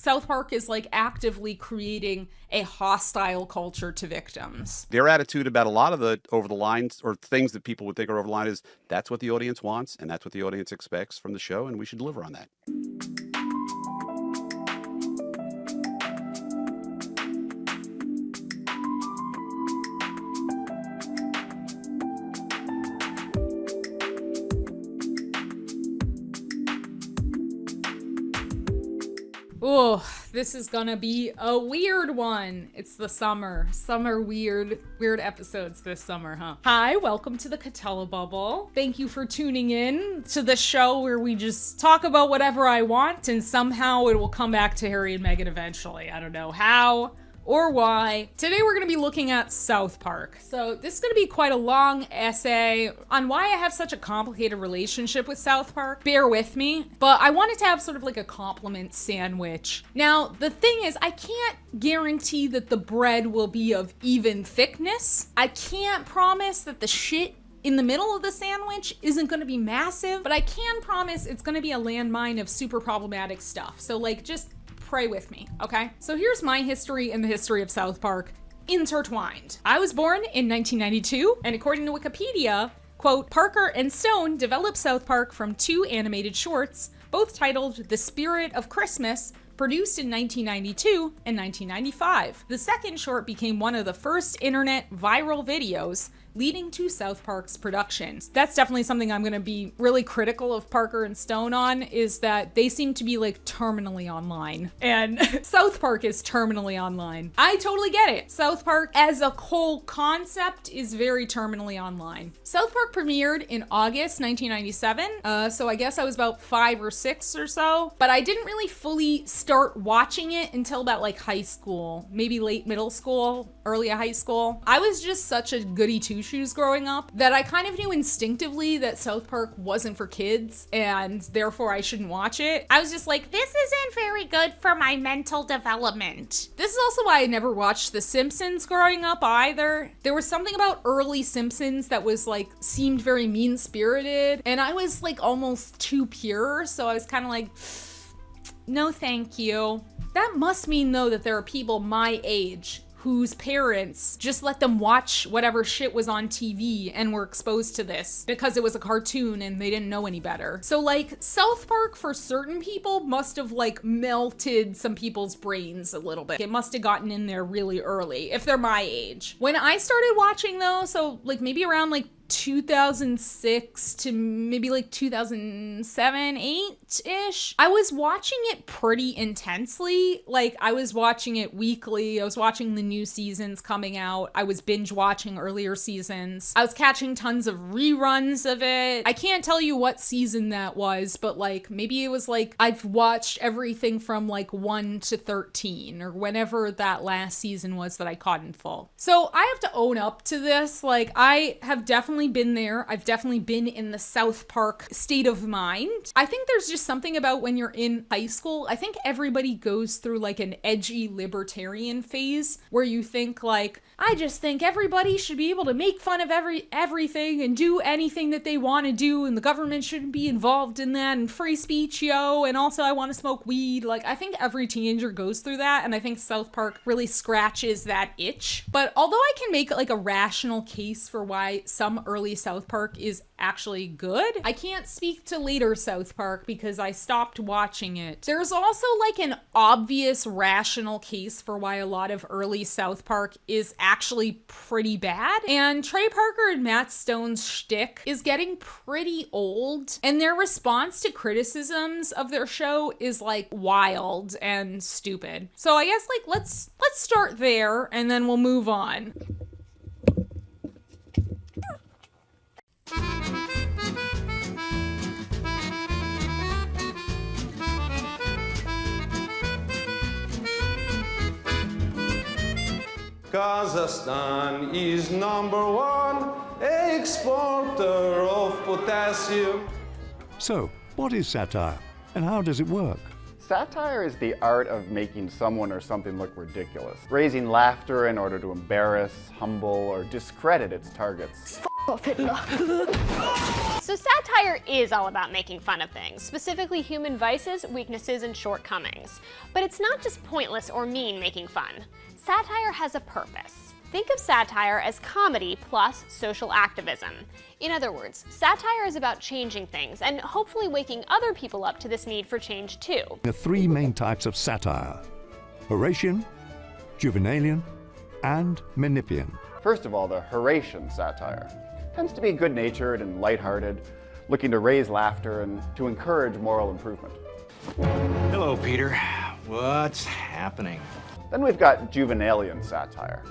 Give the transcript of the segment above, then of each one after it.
South Park is like actively creating a hostile culture to victims. Their attitude about a lot of the over the lines or things that people would think are over the line is that's what the audience wants and that's what the audience expects from the show, and we should deliver on that. Oh, this is gonna be a weird one. It's the summer. Weird episodes this summer, huh? Hi, welcome to the Catella Bubble. Thank you for tuning in to the show where we just talk about whatever I want and somehow it will come back to Harry and Meghan eventually. I don't know how or why. Today we're going to be looking at South Park. So this is going to be quite a long essay on why I have such a complicated relationship with South Park. Bear with me, but I wanted to have sort of like a compliment sandwich. Now, the thing is, I can't guarantee that the bread will be of even thickness. I can't promise that the shit in the middle of the sandwich isn't going to be massive, but I can promise it's going to be a landmine of super problematic stuff. So like, just pray with me, okay? So here's my history and the history of South Park intertwined. I was born in 1992, and according to Wikipedia, quote, Parker and Stone developed South Park from 2 animated shorts, both titled The Spirit of Christmas, produced in 1992 and 1995. The second short became one of the first internet viral videos, leading to South Park's production. That's definitely something I'm gonna be really critical of Parker and Stone on, is that they seem to be like terminally online. And South Park is terminally online. I totally get it. South Park as a whole concept is very terminally online. South Park premiered in August 1997, so I guess I was about 5 or 6 or so, but I didn't really fully start watching it until about like high school, maybe late middle school, early high school. I was just such a goody two-shoes growing up that I kind of knew instinctively that South Park wasn't for kids and therefore I shouldn't watch it. I was just like, this isn't very good for my mental development. This is also why I never watched The Simpsons growing up either. There was something about early Simpsons that was like, seemed very mean-spirited, and I was like almost too pure, so I was kind of like, no thank you. That must mean though that there are people my age whose parents just let them watch whatever shit was on TV and were exposed to this because it was a cartoon and they didn't know any better. So like, South Park for certain people must have like melted some people's brains a little bit. It must have gotten in there really early if they're my age. When I started watching though, so like maybe around like 2006 to maybe like 2007, 8-ish. I was watching it pretty intensely. Like, I was watching it weekly. I was watching the new seasons coming out. I was binge watching earlier seasons. I was catching tons of reruns of it. I can't tell you what season that was, but like maybe it was like I've watched everything from like 1 to 13 or whenever that last season was that I caught in full. So I have to own up to this. Like, I have definitely been there. I've definitely been in the South Park state of mind. I think there's just something about when you're in high school. I think everybody goes through like an edgy libertarian phase where you think like, I just think everybody should be able to make fun of everything and do anything that they want to do, and the government shouldn't be involved in that, and free speech, yo, and also I want to smoke weed. Like, I think every teenager goes through that, and I think South Park really scratches that itch. But although I can make like a rational case for why some early South Park is actually good, I can't speak to later South Park because I stopped watching it. There's also like an obvious rational case for why a lot of early South Park is actually pretty bad, and Trey Parker and Matt Stone's shtick is getting pretty old, and their response to criticisms of their show is like wild and stupid. So I guess like let's start there and then we'll move on. Kazakhstan is #1 exporter of potassium. So, what is satire, and how does it work? Satire is the art of making someone or something look ridiculous, raising laughter in order to embarrass, humble, or discredit its targets. So satire is all about making fun of things, specifically human vices, weaknesses, and shortcomings. But it's not just pointless or mean making fun. Satire has a purpose. Think of satire as comedy plus social activism. In other words, satire is about changing things and hopefully waking other people up to this need for change too. There are three main types of satire: Horatian, Juvenalian, and Menippean. First of all, the Horatian satire tends to be good-natured and lighthearted, looking to raise laughter and to encourage moral improvement. Hello, Peter. What's happening? Then we've got Juvenalian satire.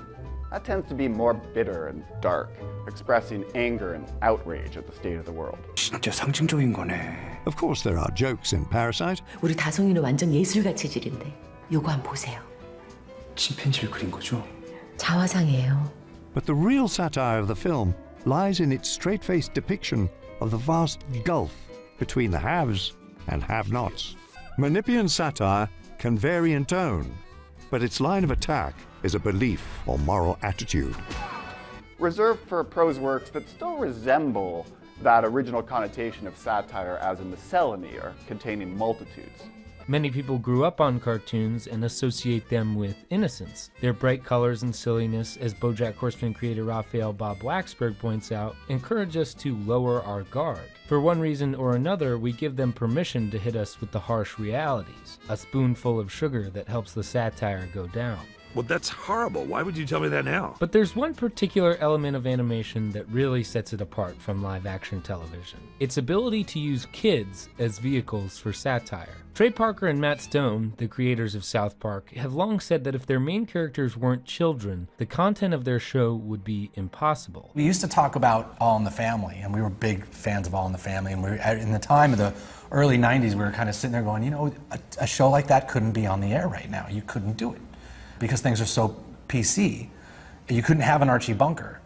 That tends to be more bitter and dark, expressing anger and outrage at the state of the world. 진짜 상징적인 거네. Of course, there are jokes in Parasite, 우리 다송이는 완전 예술가 체질인데 요거 한번 보세요. 침팬지를 그린 거죠? 자화상이에요. but the real satire of the film lies in its straight-faced depiction of the vast gulf between the haves and have-nots. Menippean satire can vary in tone, but its line of attack is a belief or moral attitude. Reserved for prose works that still resemble that original connotation of satire as in miscellany or containing multitudes. Many people grew up on cartoons and associate them with innocence. Their bright colors and silliness, as BoJack Horseman creator Raphael Bob Blacksburg points out, encourage us to lower our guard. For one reason or another, we give them permission to hit us with the harsh realities, a spoonful of sugar that helps the satire go down. Well, that's horrible. Why would you tell me that now? But there's one particular element of animation that really sets it apart from live-action television. Its ability to use kids as vehicles for satire. Trey Parker and Matt Stone, the creators of South Park, have long said that if their main characters weren't children, the content of their show would be impossible. We used to talk about All in the Family, and we were big fans of All in the Family, and in the time of the early 90s, we were kind of sitting there going, you know, a show like that couldn't be on the air right now. You couldn't do it, because things are so PC. You couldn't have an Archie Bunker.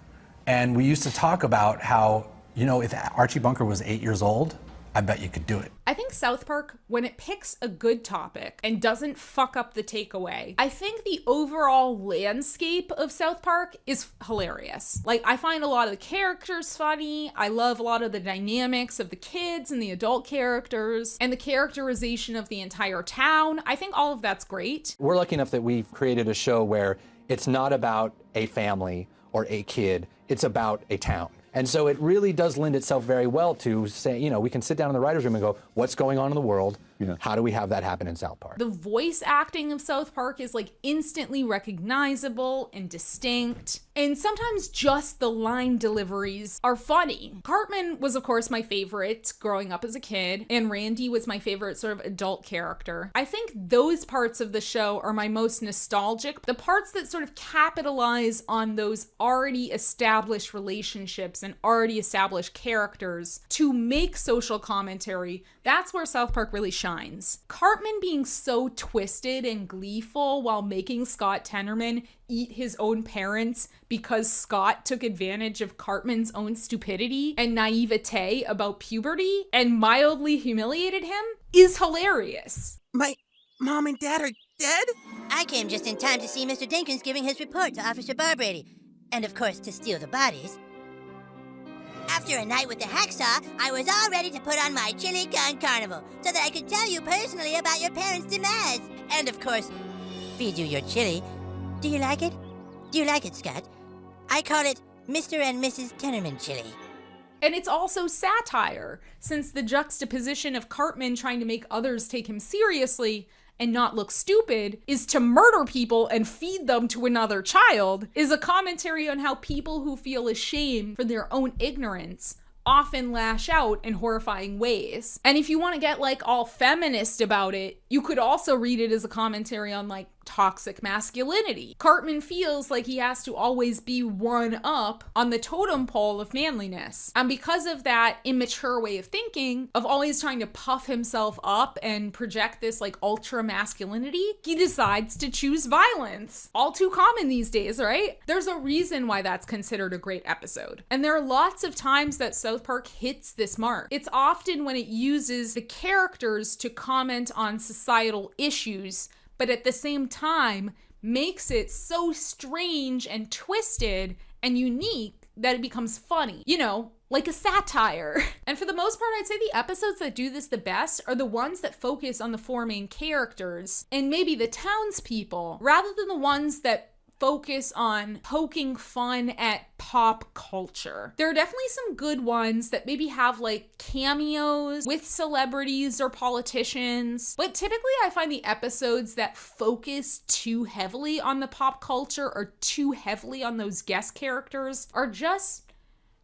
And we used to talk about how, you know, if Archie Bunker was 8 years old, I bet you could do it. I think South Park, when it picks a good topic and doesn't fuck up the takeaway, I think the overall landscape of South Park is hilarious. Like, I find a lot of the characters funny. I love a lot of the dynamics of the kids and the adult characters and the characterization of the entire town. I think all of that's great. We're lucky enough that we've created a show where it's not about a family or a kid, it's about a town. And so it really does lend itself very well to say, you know, we can sit down in the writer's room and go, what's going on in the world? Yeah. How do we have that happen in South Park? The voice acting of South Park is like instantly recognizable and distinct. And sometimes just the line deliveries are funny. Cartman was, of course, my favorite growing up as a kid, and Randy was my favorite sort of adult character. I think those parts of the show are my most nostalgic. The parts that sort of capitalize on those already established relationships and already established characters to make social commentary, that's where South Park really shines. Cartman being so twisted and gleeful while making Scott Tenorman eat his own parents because Scott took advantage of Cartman's own stupidity and naivete about puberty and mildly humiliated him is hilarious. My mom and dad are dead? I came just in time to see Mr. Dinkins giving his report to Officer Barbrady, and of course to steal the bodies. After a night with the hacksaw, I was all ready to put on my chili con carnival so that I could tell you personally about your parents' demise. And of course, feed you your chili. Do you like it? Do you like it, Scott? I call it Mr. and Mrs. Tenorman chili. And it's also satire, since the juxtaposition of Cartman trying to make others take him seriously and not look stupid is to murder people and feed them to another child is a commentary on how people who feel ashamed for their own ignorance often lash out in horrifying ways. And if you want to get like all feminist about it, you could also read it as a commentary on like toxic masculinity. Cartman feels like he has to always be one up on the totem pole of manliness. And because of that immature way of thinking, of always trying to puff himself up and project this like ultra masculinity, he decides to choose violence. All too common these days, right? There's a reason why that's considered a great episode. And there are lots of times that South Park hits this mark. It's often when it uses the characters to comment on societal issues, but at the same time makes it so strange and twisted and unique that it becomes funny, you know, like a satire. And for the most part, I'd say the episodes that do this the best are the ones that focus on the four main characters and maybe the townspeople, rather than the ones that focus on poking fun at pop culture. There are definitely some good ones that maybe have like cameos with celebrities or politicians, but typically I find the episodes that focus too heavily on the pop culture or too heavily on those guest characters are just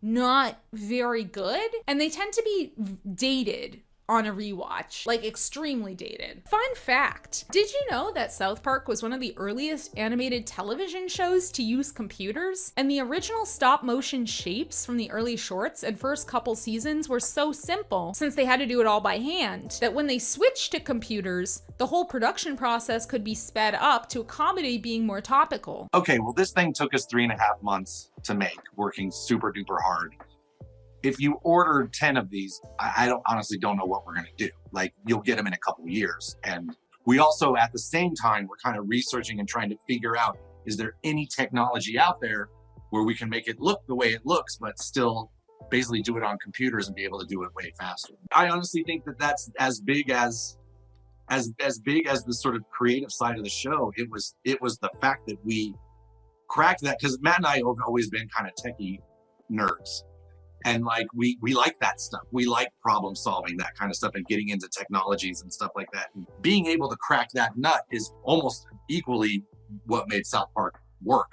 not very good, and they tend to be dated on a rewatch, like extremely dated. Fun fact, did you know that South Park was one of the earliest animated television shows to use computers? And the original stop motion shapes from the early shorts and first couple seasons were so simple, since they had to do it all by hand, that when they switched to computers, the whole production process could be sped up to accommodate being more topical. Okay, well this thing took us 3.5 months to make, working super duper hard. If you order 10 of these, I honestly don't know what we're going to do. Like, you'll get them in a couple years. And we also, at the same time, we're kind of researching and trying to figure out, is there any technology out there where we can make it look the way it looks, but still basically do it on computers and be able to do it way faster? I honestly think that that's as big as the sort of creative side of the show. It was the fact that we cracked that, because Matt and I have always been kind of techie nerds. And like, we like that stuff. We like problem solving, that kind of stuff, and getting into technologies and stuff like that. And being able to crack that nut is almost equally what made South Park work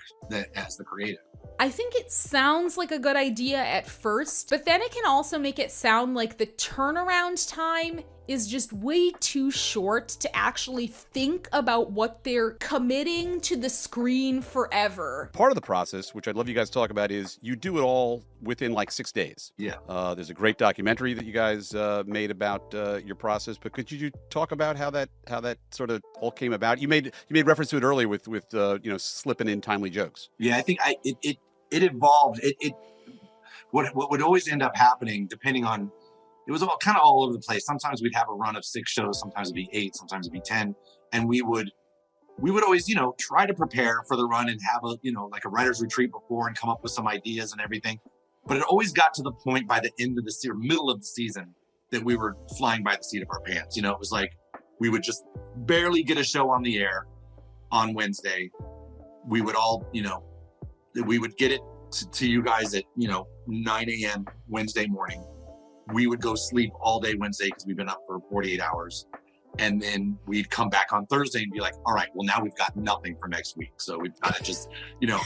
as the creative. I think it sounds like a good idea at first, but then it can also make it sound like the turnaround time is just way too short to actually think about what they're committing to the screen forever. Part of the process, which I'd love you guys to talk about, is you do it all within like 6 days. Yeah. There's a great documentary that you guys made about your process, but could you talk about how that sort of all came about? You made reference to it earlier with slipping in timely jokes. Yeah, I think it evolved. What would always end up happening, depending on, it was kind of all over the place. Sometimes we'd have a run of 6 shows, sometimes it'd be 8, sometimes it'd be 10. And we would always, try to prepare for the run and have like a writer's retreat before and come up with some ideas and everything. But it always got to the point by the end of the season, middle of the season, that we were flying by the seat of our pants. It was like, we would just barely get a show on the air on Wednesday. We would all, we would get it to you guys at, 9 a.m. Wednesday morning. We would go sleep all day Wednesday because we've been up for 48 hours. And then we'd come back on Thursday and be like, all right, well, now we've got nothing for next week. So we've got to just,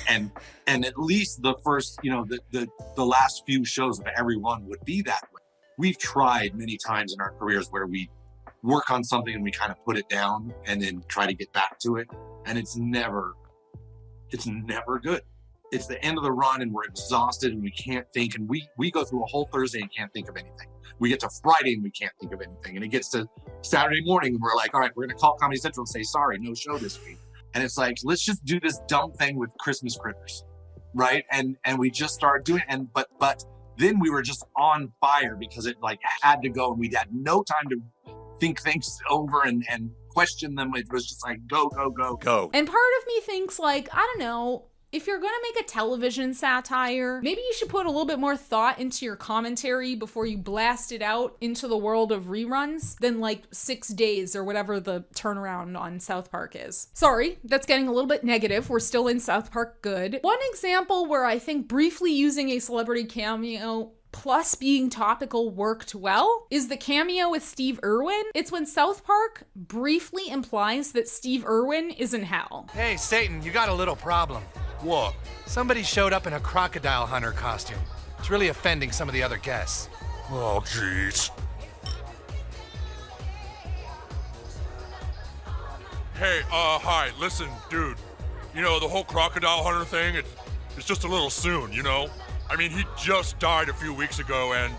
and at least the first, the last few shows of every one would be that way. We've tried many times in our careers where we work on something and we kind of put it down and then try to get back to it. And it's never good. It's the end of the run and we're exhausted and we can't think, and we go through a whole Thursday and can't think of anything. We get to Friday and we can't think of anything, and it gets to Saturday morning and we're like, all right, we're gonna call Comedy Central and say, sorry, no show this week. And it's like, let's just do this dumb thing with Christmas critters, right? And we just started doing it, but then we were just on fire because it like had to go, and we had no time to think things over and question them. It was just like, go. And part of me thinks like, I don't know, if you're gonna make a television satire, maybe you should put a little bit more thought into your commentary before you blast it out into the world of reruns than like 6 days or whatever the turnaround on South Park is. Sorry, that's getting a little bit negative. We're still in South Park good. One example where I think briefly using a celebrity cameo plus being topical worked well is the cameo with Steve Irwin. It's when South Park briefly implies that Steve Irwin is in hell. Hey, Satan, you got a little problem. What? Somebody showed up in a crocodile hunter costume. It's really offending some of the other guests. Oh, jeez. Hey, hi, listen, dude. The whole crocodile hunter thing, it's just a little soon, I mean, he just died a few weeks ago, and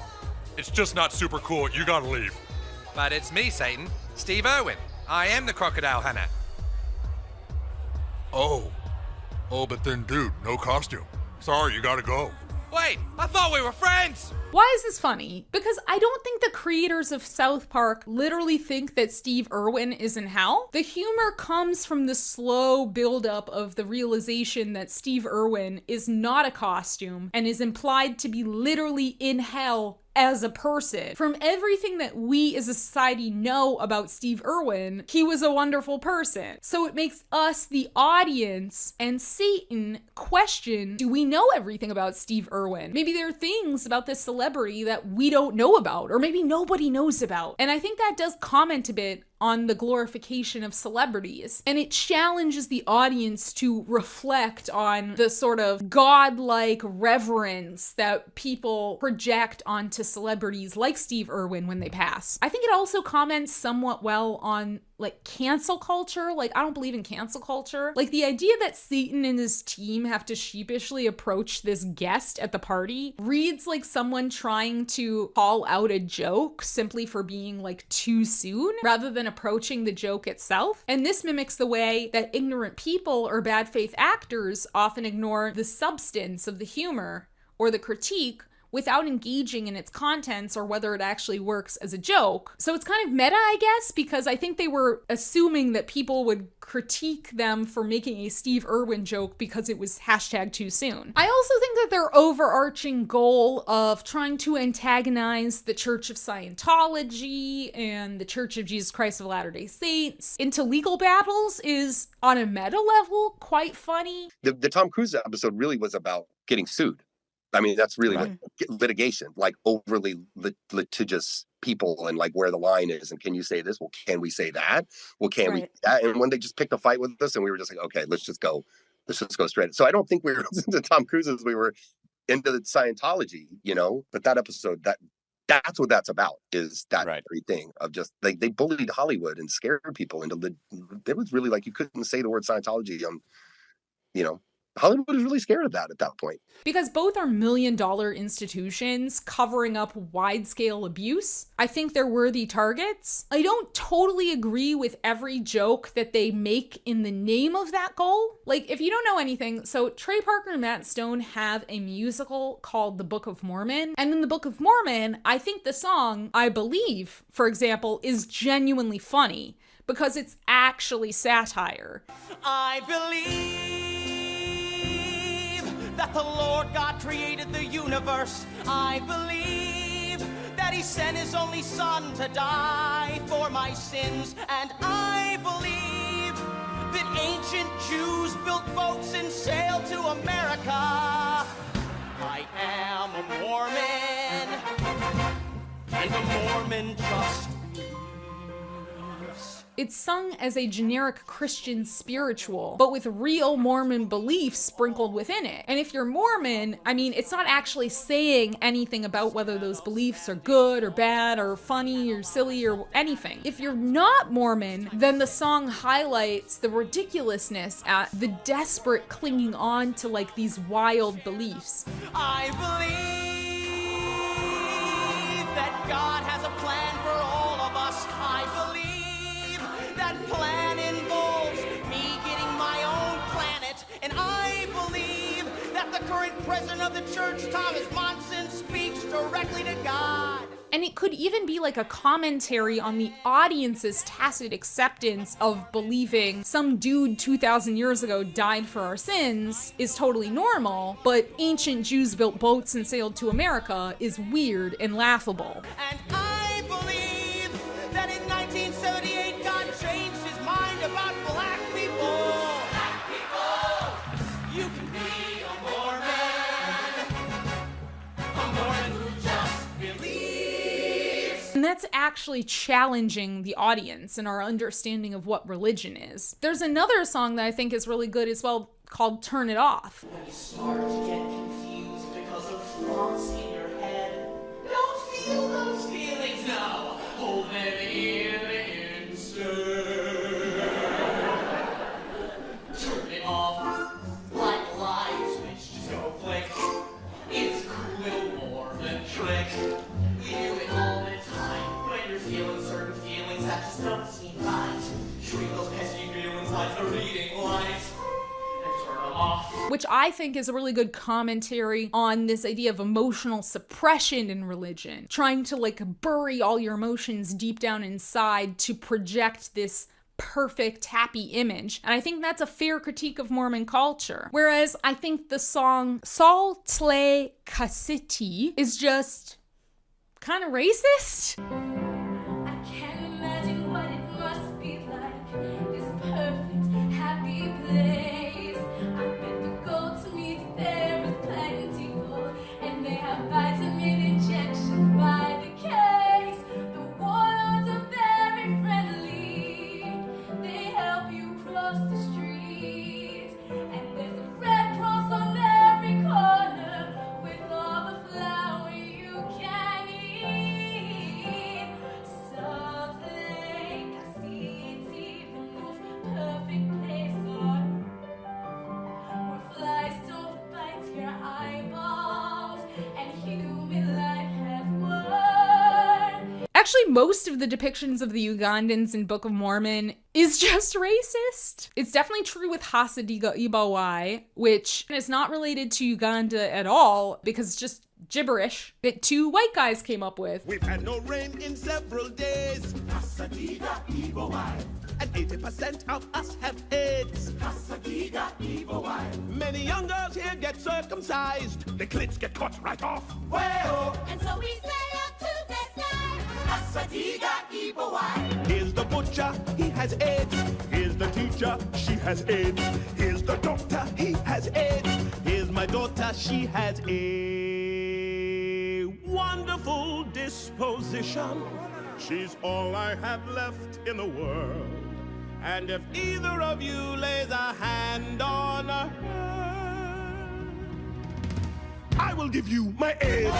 it's just not super cool. You gotta leave. But it's me, Satan. Steve Irwin. I am the crocodile hunter. Oh, but then, dude, no costume. Sorry, you gotta go. Wait, I thought we were friends! Why is this funny? Because I don't think the creators of South Park literally think that Steve Irwin is in hell. The humor comes from the slow buildup of the realization that Steve Irwin is not a costume and is implied to be literally in hell as a person. From everything that we as a society know about Steve Irwin, he was a wonderful person. So it makes us, the audience, and Satan question, do we know everything about Steve Irwin? Maybe there are things about this celebrity that we don't know about, or maybe nobody knows about. And I think that does comment a bit on the glorification of celebrities. And it challenges the audience to reflect on the sort of godlike reverence that people project onto celebrities like Steve Irwin when they pass. I think it also comments somewhat well on like cancel culture. Like, I don't believe in cancel culture. Like, the idea that Satan and his team have to sheepishly approach this guest at the party reads like someone trying to call out a joke simply for being like too soon, rather than approaching the joke itself. And this mimics the way that ignorant people or bad faith actors often ignore the substance of the humor or the critique without engaging in its contents or whether it actually works as a joke. So it's kind of meta, I guess, because I think they were assuming that people would critique them for making a Steve Irwin joke because it was #too soon. I also think that their overarching goal of trying to antagonize the Church of Scientology and the Church of Jesus Christ of Latter-day Saints into legal battles is, on a meta level, quite funny. The Tom Cruise episode really was about getting sued. I mean, that's really what litigation, like overly litigious people, and like where the line is. And can you say this? Well, can we say that? Well, can we do that? And when they just picked a fight with us, and we were just like, okay, let's just go straight. So I don't think we were into Tom Cruise as we were into the Scientology, you know, but that episode, that's what that's about, is that very thing of just like they bullied Hollywood and scared people into it was really like you couldn't say the word Scientology on, you know, Hollywood was really scared of that at that point. Because both are million-dollar institutions covering up wide-scale abuse. I think they're worthy targets. I don't totally agree with every joke that they make in the name of that goal. Like, if you don't know anything, so Trey Parker and Matt Stone have a musical called The Book of Mormon. And in The Book of Mormon, I think the song, I Believe, for example, is genuinely funny because it's actually satire. I believe that the Lord God created the universe. I believe that he sent his only son to die for my sins. And I believe that ancient Jews built boats and sailed to America. I am a Mormon, and a Mormon just It's sung as a generic Christian spiritual, but with real Mormon beliefs sprinkled within it. And if you're Mormon, I mean, it's not actually saying anything about whether those beliefs are good or bad or funny or silly or anything. If you're not Mormon, then the song highlights the ridiculousness at the desperate clinging on to like these wild beliefs. I believe that God has a plan for all of us. I believe that plan involves me getting my own planet, and I believe that the current president of the church, Thomas Monson, speaks directly to God. And it could even be like a commentary on the audience's tacit acceptance of believing some dude 2,000 years ago died for our sins is totally normal, but ancient Jews built boats and sailed to America is weird and laughable. And I believe that in 1978 God changed his mind about black people. Black people! You can be a Mormon who just believes. And that's actually challenging the audience and our understanding of what religion is. There's another song that I think is really good as well called Turn It Off. When you start to get confused because of thoughts in your head, don't feel those feelings now. Hold them in instead. Turn it off like a light switch. Just go flick. It's a cool little Mormon trick. We do it all the time when you're feeling certain feelings that just don't seem right. Treat those pesky feelings like a reading light and turn which I think is a really good commentary on this idea of emotional suppression in religion, trying to like bury all your emotions deep down inside to project this perfect, happy image. And I think that's a fair critique of Mormon culture. Whereas I think the song Salt Lake City is just kind of racist. Actually, most of the depictions of the Ugandans in Book of Mormon is just racist. It's definitely true with Hasadiga Ibawai, which is not related to Uganda at all because it's just gibberish that two white guys came up with. We've had no rain in several days. Hasadiga Ibawai. And 80% of us have AIDS. Hasadiga Ibawai. Many young girls here get circumcised. The clits get cut right off. Well, And so we sail up to the sky. Hasadiga Ibawai. here's the butcher, he has AIDS. Here's the teacher, she has AIDS. Here's the doctor, he has AIDS. Here's my daughter, she has a wonderful disposition. She's all I have left in the world. And if either of you lays a hand on her, I will give you my AIDS.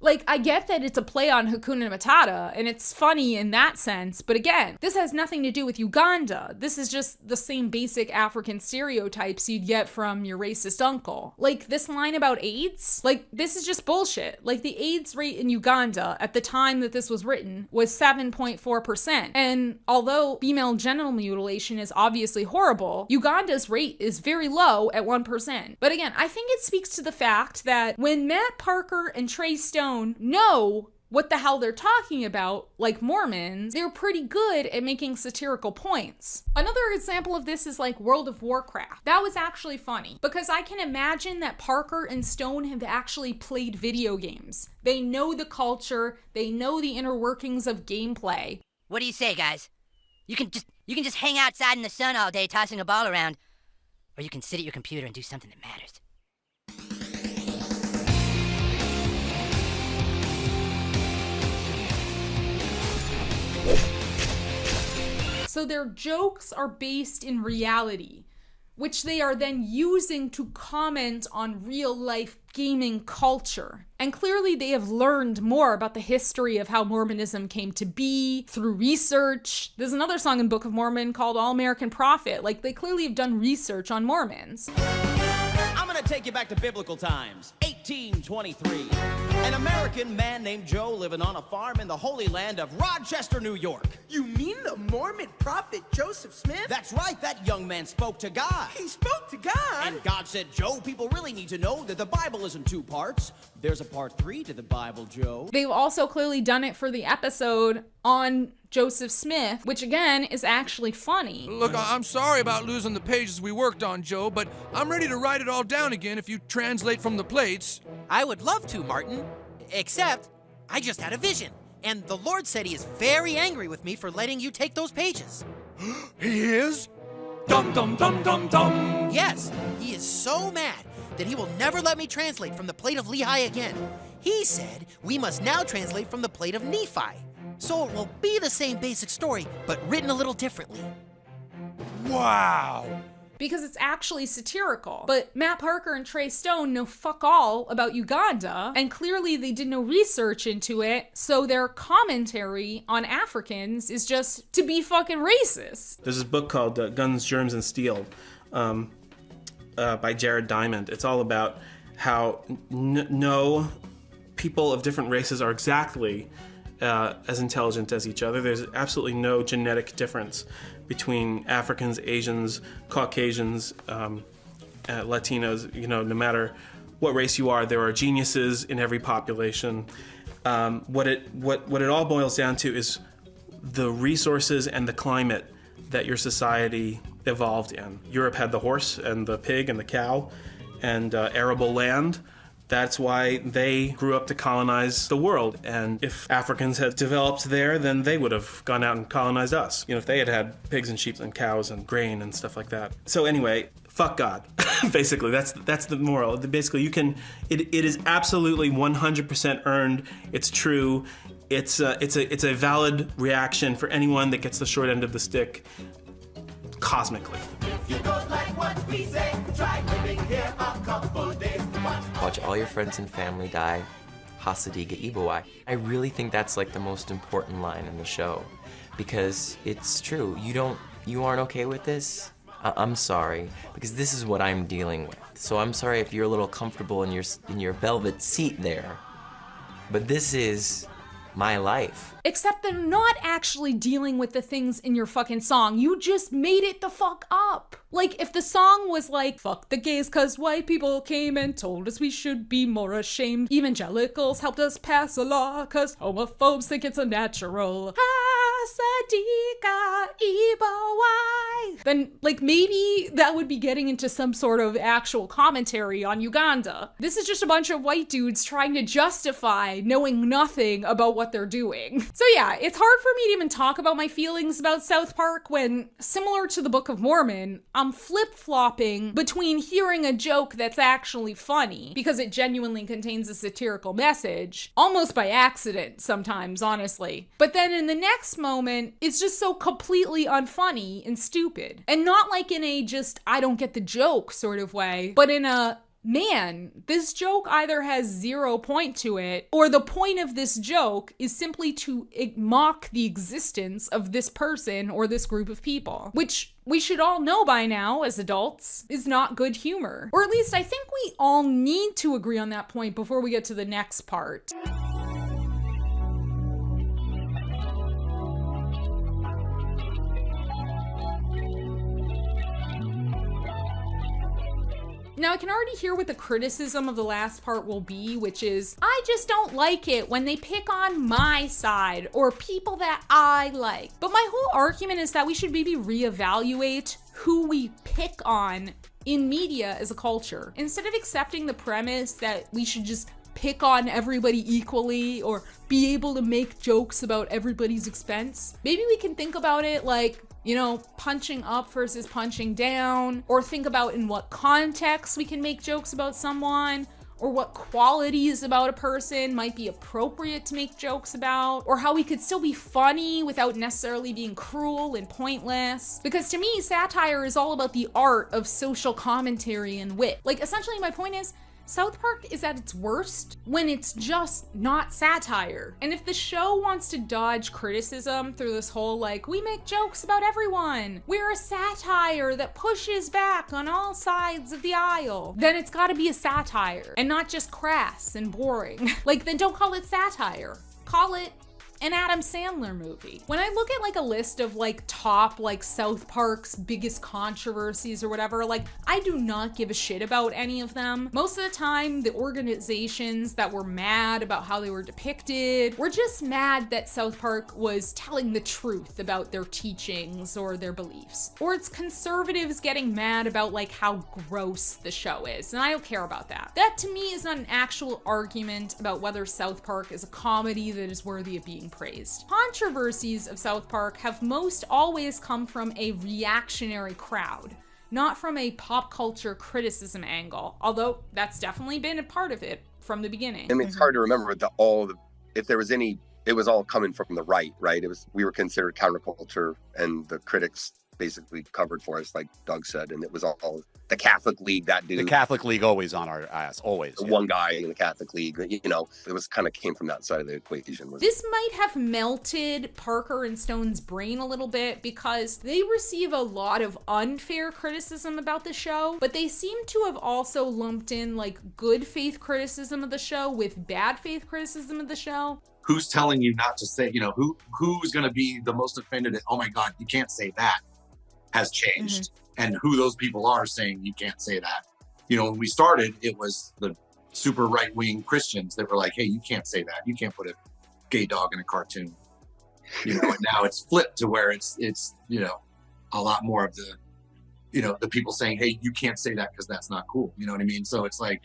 Like, I get that it's a play on Hakuna Matata, and it's funny in that sense, but again, this has nothing to do with Uganda. This is just the same basic African stereotypes you'd get from your racist uncle. Like, this line about AIDS, like, this is just bullshit. Like, the AIDS rate in Uganda at the time that this was written was 7.4%. And although female genital mutilation is obviously horrible, Uganda's rate is very low at 1%. But again, I think it speaks to the fact that when Matt Parker and Trey Stone know what the hell they're talking about, like Mormons, they're pretty good at making satirical points. Another example of this is like World of Warcraft. That was actually funny because I can imagine that Parker and Stone have actually played video games. They know the culture, they know the inner workings of gameplay. What do you say, guys? You can just hang outside in the sun all day tossing a ball around, or you can sit at your computer and do something that matters. So their jokes are based in reality, which they are then using to comment on real life gaming culture. And clearly they have learned more about the history of how Mormonism came to be through research. There's another song in Book of Mormon called All American Prophet. Like, they clearly have done research on Mormons. I'm gonna take you back to biblical times, 1823. An American man named Joe living on a farm in the holy land of Rochester, New York. You mean the Mormon prophet Joseph Smith? That's right, that young man spoke to God. He spoke to God? And God said, Joe, people really need to know that the Bible is in two parts. There's a part 3 to the Bible, Joe. They've also clearly done it for the episode on Joseph Smith, which again is actually funny. Look, I'm sorry about losing the pages we worked on, Joe, but I'm ready to write it all down again if you translate from the plates. I would love to, Martin. Except, I just had a vision, and the Lord said he is very angry with me for letting you take those pages. He is? Dum dum dum dum dum! Yes, he is so mad that he will never let me translate from the plate of Lehi again. He said we must now translate from the plate of Nephi. So it will be the same basic story, but written a little differently. Wow! Because it's actually satirical. But Matt Parker and Trey Stone know fuck all about Uganda, and clearly they did no research into it, so their commentary on Africans is just to be fucking racist. There's this book called Guns, Germs, and Steel by Jared Diamond. It's all about how no people of different races are exactly as intelligent as each other. There's absolutely no genetic difference between Africans, Asians, Caucasians, Latinos. You know, no matter what race you are, there are geniuses in every population. What it all boils down to is the resources and the climate that your society evolved in. Europe had the horse and the pig and the cow and arable land. That's why they grew up to colonize the world. And if Africans had developed there, then they would have gone out and colonized us. You know, if they had had pigs and sheep and cows and grain and stuff like that. So anyway, fuck God. Basically, that's the moral. Basically, it is absolutely 100% earned. It's true. It's a valid reaction for anyone that gets the short end of the stick cosmically. If you don't like what we say, try living here a couple days. Watch all your friends and family die. Hasadiga Ibawai. I really think that's like the most important line in the show, because it's true. You aren't okay with this? I'm sorry, because this is what I'm dealing with. So I'm sorry if you're a little comfortable in your velvet seat there, but this is my life. Except they're not actually dealing with the things in your fucking song. You just made it the fuck up. Like, if the song was like, fuck the gays cause white people came and told us we should be more ashamed. Evangelicals helped us pass a law cause homophobes think it's a natural. Hasadika Ibawai. Then, like, maybe that would be getting into some sort of actual commentary on Uganda. This is just a bunch of white dudes trying to justify knowing nothing about what they're doing. So yeah, it's hard for me to even talk about my feelings about South Park when, similar to the Book of Mormon, I'm flip-flopping between hearing a joke that's actually funny, because it genuinely contains a satirical message, almost by accident sometimes, honestly. But then in the next moment, it's just so completely unfunny and stupid. And not like in a just, I don't get the joke sort of way, but in a, man, this joke either has 0 point to it, or the point of this joke is simply to mock the existence of this person or this group of people, which we should all know by now as adults is not good humor. Or at least I think we all need to agree on that point before we get to the next part. Now, I can already hear what the criticism of the last part will be, which is, I just don't like it when they pick on my side or people that I like. But my whole argument is that we should maybe reevaluate who we pick on in media as a culture. Instead of accepting the premise that we should just pick on everybody equally or be able to make jokes about everybody's expense, maybe we can think about it like, you know, punching up versus punching down, or think about in what context we can make jokes about someone, or what qualities about a person might be appropriate to make jokes about, or how we could still be funny without necessarily being cruel and pointless. Because to me, satire is all about the art of social commentary and wit. Like, essentially my point is, South Park is at its worst when it's just not satire. And if the show wants to dodge criticism through this whole like, we make jokes about everyone, we're a satire that pushes back on all sides of the aisle, then it's gotta be a satire and not just crass and boring. Like, then don't call it satire. Call it an Adam Sandler movie. When I look at like a list of like top like South Park's biggest controversies or whatever, like I do not give a shit about any of them. Most of the time, the organizations that were mad about how they were depicted were just mad that South Park was telling the truth about their teachings or their beliefs. Or it's conservatives getting mad about like how gross the show is, and I don't care about that. That to me is not an actual argument about whether South Park is a comedy that is worthy of being praised. Controversies of South Park have most always come from a reactionary crowd, not from a pop culture criticism angle, although that's definitely been a part of it from the beginning. I mean, it's hard to remember if there was any, it was all coming from the right? We were considered counterculture, and the critics basically covered for us, like Doug said, and it was all the Catholic League, that dude. The Catholic League always on our ass, always. The one guy in the Catholic League, you know, it was kind of came from that side of the equation. This might have melted Parker and Stone's brain a little bit because they receive a lot of unfair criticism about the show, but they seem to have also lumped in like good faith criticism of the show with bad faith criticism of the show. Who's telling you not to say, you know, who's going to be the most offended at, oh my God, you can't say that. has changed, and who those people are saying you can't say that. You know, when we started, it was the super right-wing Christians that were like, hey, you can't say that. You can't put a gay dog in a cartoon. You know, and now it's flipped to where it's you know, a lot more of the, you know, the people saying, hey, you can't say that because that's not cool. You know what I mean? So it's like,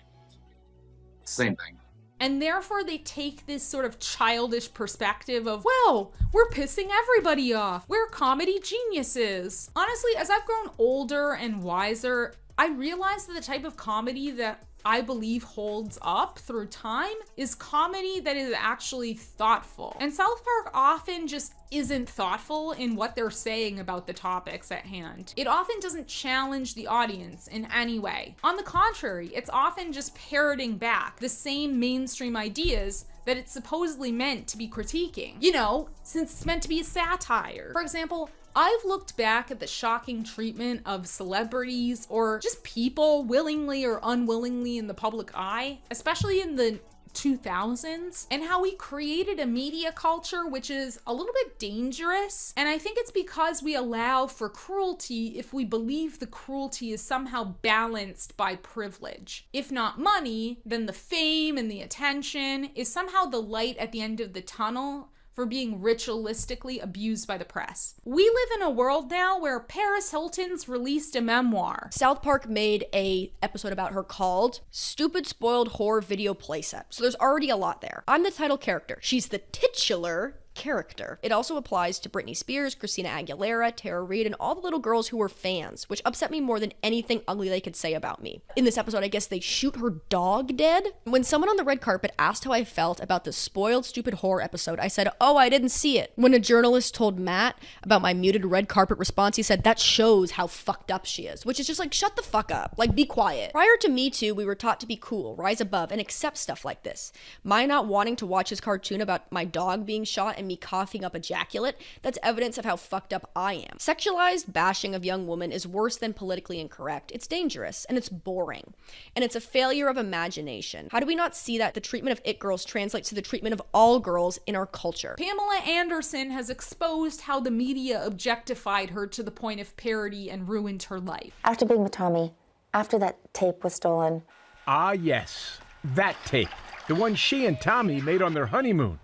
same thing. And therefore they take this sort of childish perspective of, well, we're pissing everybody off. We're comedy geniuses. Honestly, as I've grown older and wiser, I realize that the type of comedy that I believe holds up through time is comedy that is actually thoughtful. And South Park often just isn't thoughtful in what they're saying about the topics at hand. It often doesn't challenge the audience in any way. On the contrary, it's often just parroting back the same mainstream ideas that it's supposedly meant to be critiquing. You know, since it's meant to be a satire. For example, I've looked back at the shocking treatment of celebrities or just people willingly or unwillingly in the public eye, especially in the 2000s, and how we created a media culture which is a little bit dangerous. And I think it's because we allow for cruelty if we believe the cruelty is somehow balanced by privilege. If not money, then the fame and the attention is somehow the light at the end of the tunnel for being ritualistically abused by the press. We live in a world now where Paris Hilton's released a memoir. South Park made a episode about her called Stupid Spoiled Whore Video Playset. So there's already a lot there. I'm the title character. She's the titular character. It also applies to Britney Spears, Christina Aguilera, Tara Reid, and all the little girls who were fans, which upset me more than anything ugly they could say about me. In this episode, I guess they shoot her dog dead. When someone on the red carpet asked how I felt about the spoiled stupid whore episode, I said, oh, I didn't see it. When a journalist told Matt about my muted red carpet response, he said, that shows how fucked up she is, which is just like, shut the fuck up. Like, be quiet. Prior to Me Too, we were taught to be cool, rise above, and accept stuff like this. My not wanting to watch his cartoon about my dog being shot and me coughing up ejaculate, that's evidence of how fucked up I am. Sexualized bashing of young women is worse than politically incorrect. It's dangerous, and it's boring. And it's a failure of imagination. How do we not see that the treatment of it girls translates to the treatment of all girls in our culture? Pamela Anderson has exposed how the media objectified her to the point of parody and ruined her life. After being with Tommy, after that tape was stolen. Ah, yes, that tape. The one she and Tommy made on their honeymoon.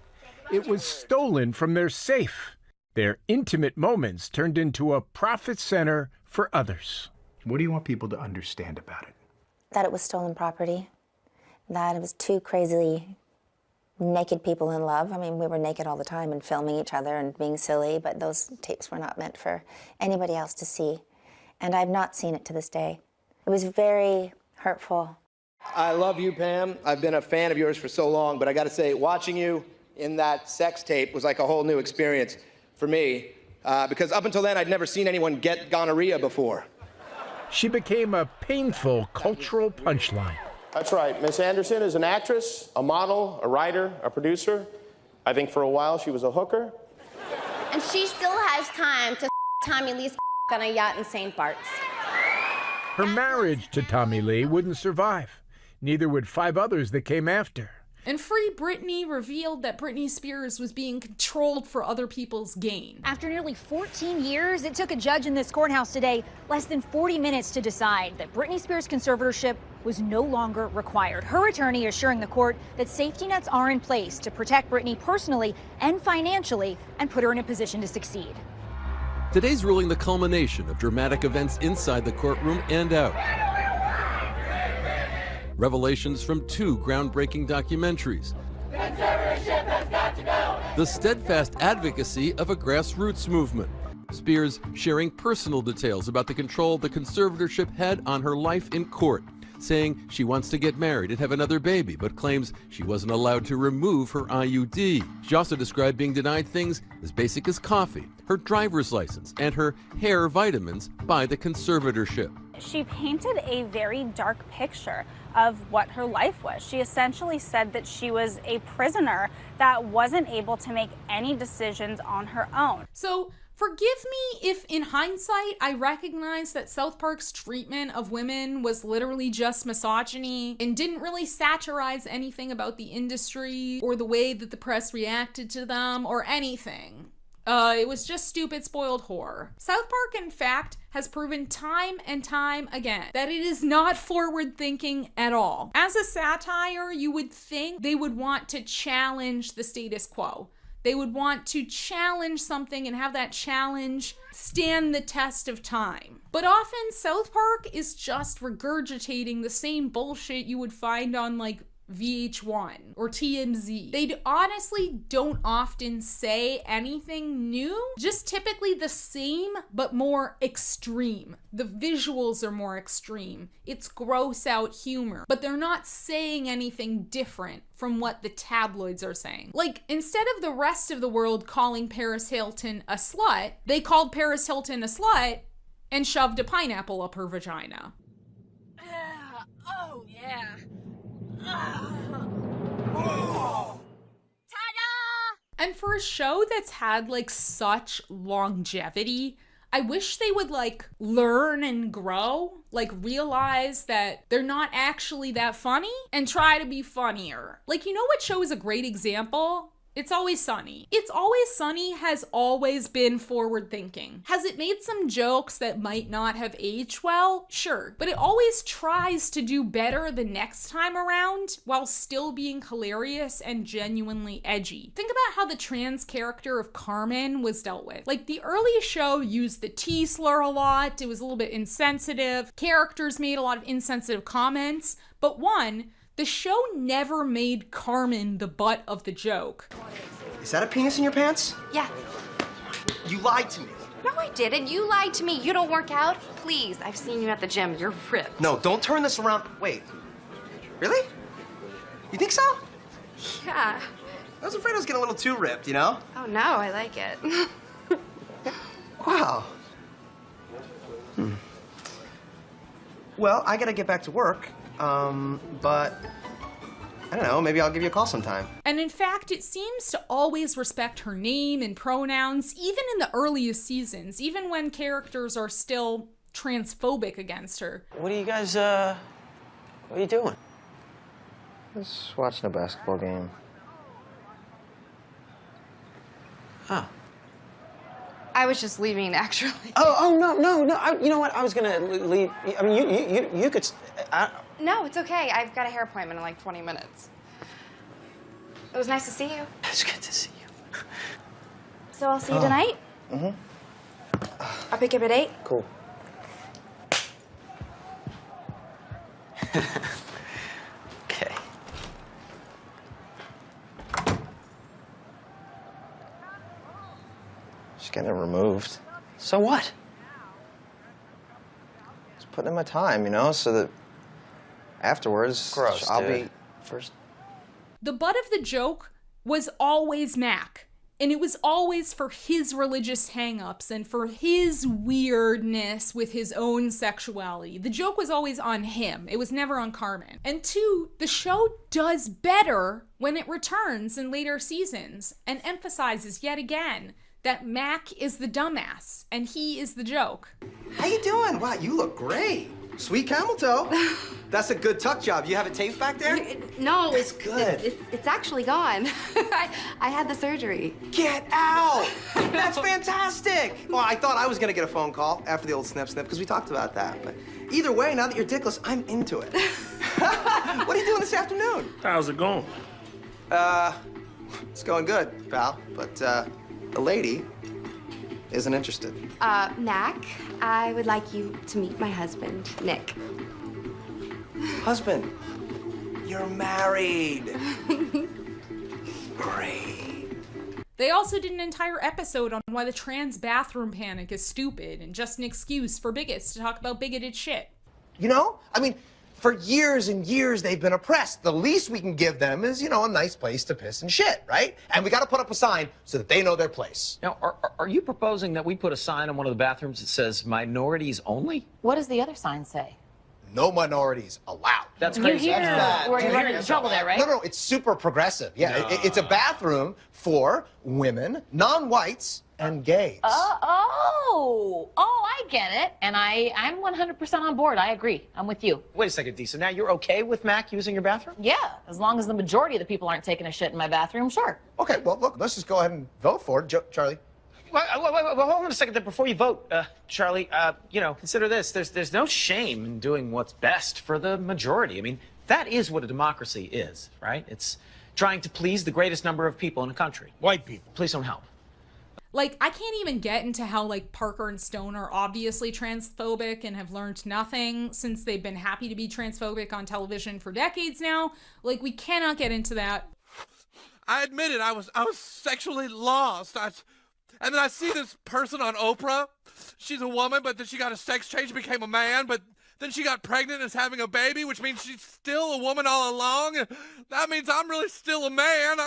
It was stolen from their safe. Their intimate moments turned into a profit center for others. What do you want people to understand about it? That it was stolen property. That it was two crazily naked people in love. I mean, we were naked all the time and filming each other and being silly, but those tapes were not meant for anybody else to see. And I've not seen it to this day. It was very hurtful. I love you, Pam. I've been a fan of yours for so long, but I gotta say, watching you in that sex tape was like a whole new experience for me, because up until then, I'd never seen anyone get gonorrhea before. She became a painful cultural punchline. That's right. Miss Anderson is an actress, a model, a writer, a producer. I think for a while she was a hooker. And she still has time to Tommy Lee's on a yacht in St. Bart's. Her marriage to Tommy Lee wouldn't survive. Neither would 5 others that came after. And Free Britney revealed that Britney Spears was being controlled for other people's gain. After nearly 14 years, it took a judge in this courthouse today less than 40 minutes to decide that Britney Spears' conservatorship was no longer required. Her attorney assuring the court that safety nets are in place to protect Britney personally and financially and put her in a position to succeed. Today's ruling the culmination of dramatic events inside the courtroom and out. Revelations from 2 groundbreaking documentaries. Conservatorship has got to go. The steadfast advocacy of a grassroots movement. Spears sharing personal details about the control the conservatorship had on her life in court, saying she wants to get married and have another baby, but claims she wasn't allowed to remove her IUD. She also described being denied things as basic as coffee, her driver's license, and her hair vitamins by the conservatorship. She painted a very dark picture of what her life was. She essentially said that she was a prisoner that wasn't able to make any decisions on her own. So forgive me if in hindsight I recognize that South Park's treatment of women was literally just misogyny and didn't really satirize anything about the industry or the way that the press reacted to them or anything. It was just stupid spoiled whore. South Park, in fact, has proven time and time again that it is not forward thinking at all. As a satire, you would think they would want to challenge the status quo. They would want to challenge something and have that challenge stand the test of time. But often South Park is just regurgitating the same bullshit you would find on like VH1 or TMZ. They honestly don't often say anything new, just typically the same but more extreme. The visuals are more extreme. It's gross out humor, but they're not saying anything different from what the tabloids are saying. Like, instead of the rest of the world calling Paris Hilton a slut, they called Paris Hilton a slut and shoved a pineapple up her vagina. Oh, yeah. And for a show that's had like such longevity, I wish they would like learn and grow, like realize that they're not actually that funny and try to be funnier. Like, you know what show is a great example? It's Always Sunny. It's Always Sunny has always been forward thinking. Has it made some jokes that might not have aged well? Sure. But it always tries to do better the next time around while still being hilarious and genuinely edgy. Think about how the trans character of Carmen was dealt with. Like, the early show used the T slur a lot. It was a little bit insensitive. Characters made a lot of insensitive comments. But the show never made Carmen the butt of the joke. Is that a penis in your pants? Yeah. You lied to me. No, I didn't. You lied to me. You don't work out? Please, I've seen you at the gym. You're ripped. No, don't turn this around. Wait. Really? You think so? Yeah. I was afraid I was getting a little too ripped, you know? Oh, no, I like it. Wow. Well, I gotta get back to work. But I don't know, maybe I'll give you a call sometime. And in fact, it seems to always respect her name and pronouns, even in the earliest seasons, even when characters are still transphobic against her. What are you guys, what are you doing? Just watching a basketball game. Oh. I was just leaving, actually. No. You know what? I was gonna leave. I mean, you could. No, it's okay. I've got a hair appointment in like 20 minutes. It was nice to see you. It's good to see you. So I'll see you tonight? Mm-hmm. I'll pick you up at 8. Cool. Okay. Just getting it removed. So what? Just putting in my time, you know, so that afterwards, Gross, I'll dude. be first. The butt of the joke was always Mac, and it was always for his religious hang-ups and for his weirdness with his own sexuality. The joke was always on him. It was never on Carmen. And 2, the show does better when it returns in later seasons and emphasizes yet again that Mac is the dumbass and he is the joke. How you doing? Wow, you look great. Sweet camel toe. That's a good tuck job. You have it taped back there? No, That's good. It's actually gone. I had the surgery. Get out! That's fantastic! Well, I thought I was gonna get a phone call after the old snip, because we talked about that. But either way, now that you're dickless, I'm into it. What are you doing this afternoon? How's it going? It's going good, pal. But the lady isn't interested. Mac, I would like you to meet my husband, Nick. Husband, you're married. Great. They also did an entire episode on why the trans bathroom panic is stupid and just an excuse for bigots to talk about bigoted shit. You know? I mean, for years and years, they've been oppressed. The least we can give them is, you know, a nice place to piss and shit, right? And we got to put up a sign so that they know their place. Now, are you proposing that we put a sign in one of the bathrooms that says minorities only? What does the other sign say? No minorities allowed. That's crazy. You hear where you're running into trouble there, right? No, it's super progressive. Yeah, No. it's a bathroom for women, non-whites, and gays. I get it. And I'm 100% on board. I agree. I'm with you. Wait a second, Dee. So now you're okay with Mac using your bathroom? Yeah, as long as the majority of the people aren't taking a shit in my bathroom, sure. Okay, well, look, let's just go ahead and vote for it. Charlie, Well, hold on a second there before you vote, Charlie. Consider this. There's no shame in doing what's best for the majority. I mean, that is what a democracy is, right? It's trying to please the greatest number of people in a country. White people. Please don't help. Like, I can't even get into how, like, Parker and Stone are obviously transphobic and have learned nothing since they've been happy to be transphobic on television for decades now. Like, we cannot get into that. I admit it, I was sexually lost. And then I see this person on Oprah. She's a woman, but then she got a sex change and became a man, but then she got pregnant and is having a baby, which means she's still a woman all along. And that means I'm really still a man.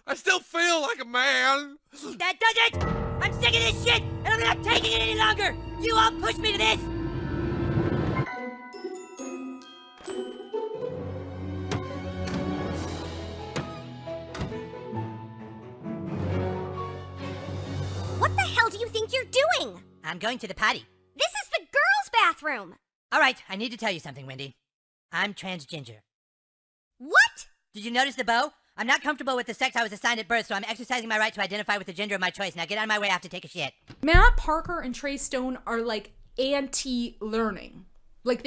I still feel like a man. That does it! I'm sick of this shit, and I'm not taking it any longer! You all pushed me to this! What the hell do you think you're doing? I'm going to the potty. This is the girls' bathroom! All right, I need to tell you something, Wendy. I'm transgender. What? Did you notice the bow? I'm not comfortable with the sex I was assigned at birth, so I'm exercising my right to identify with the gender of my choice. Now get out of my way, I have to take a shit. Matt Parker and Trey Stone are, like, anti-learning. Like,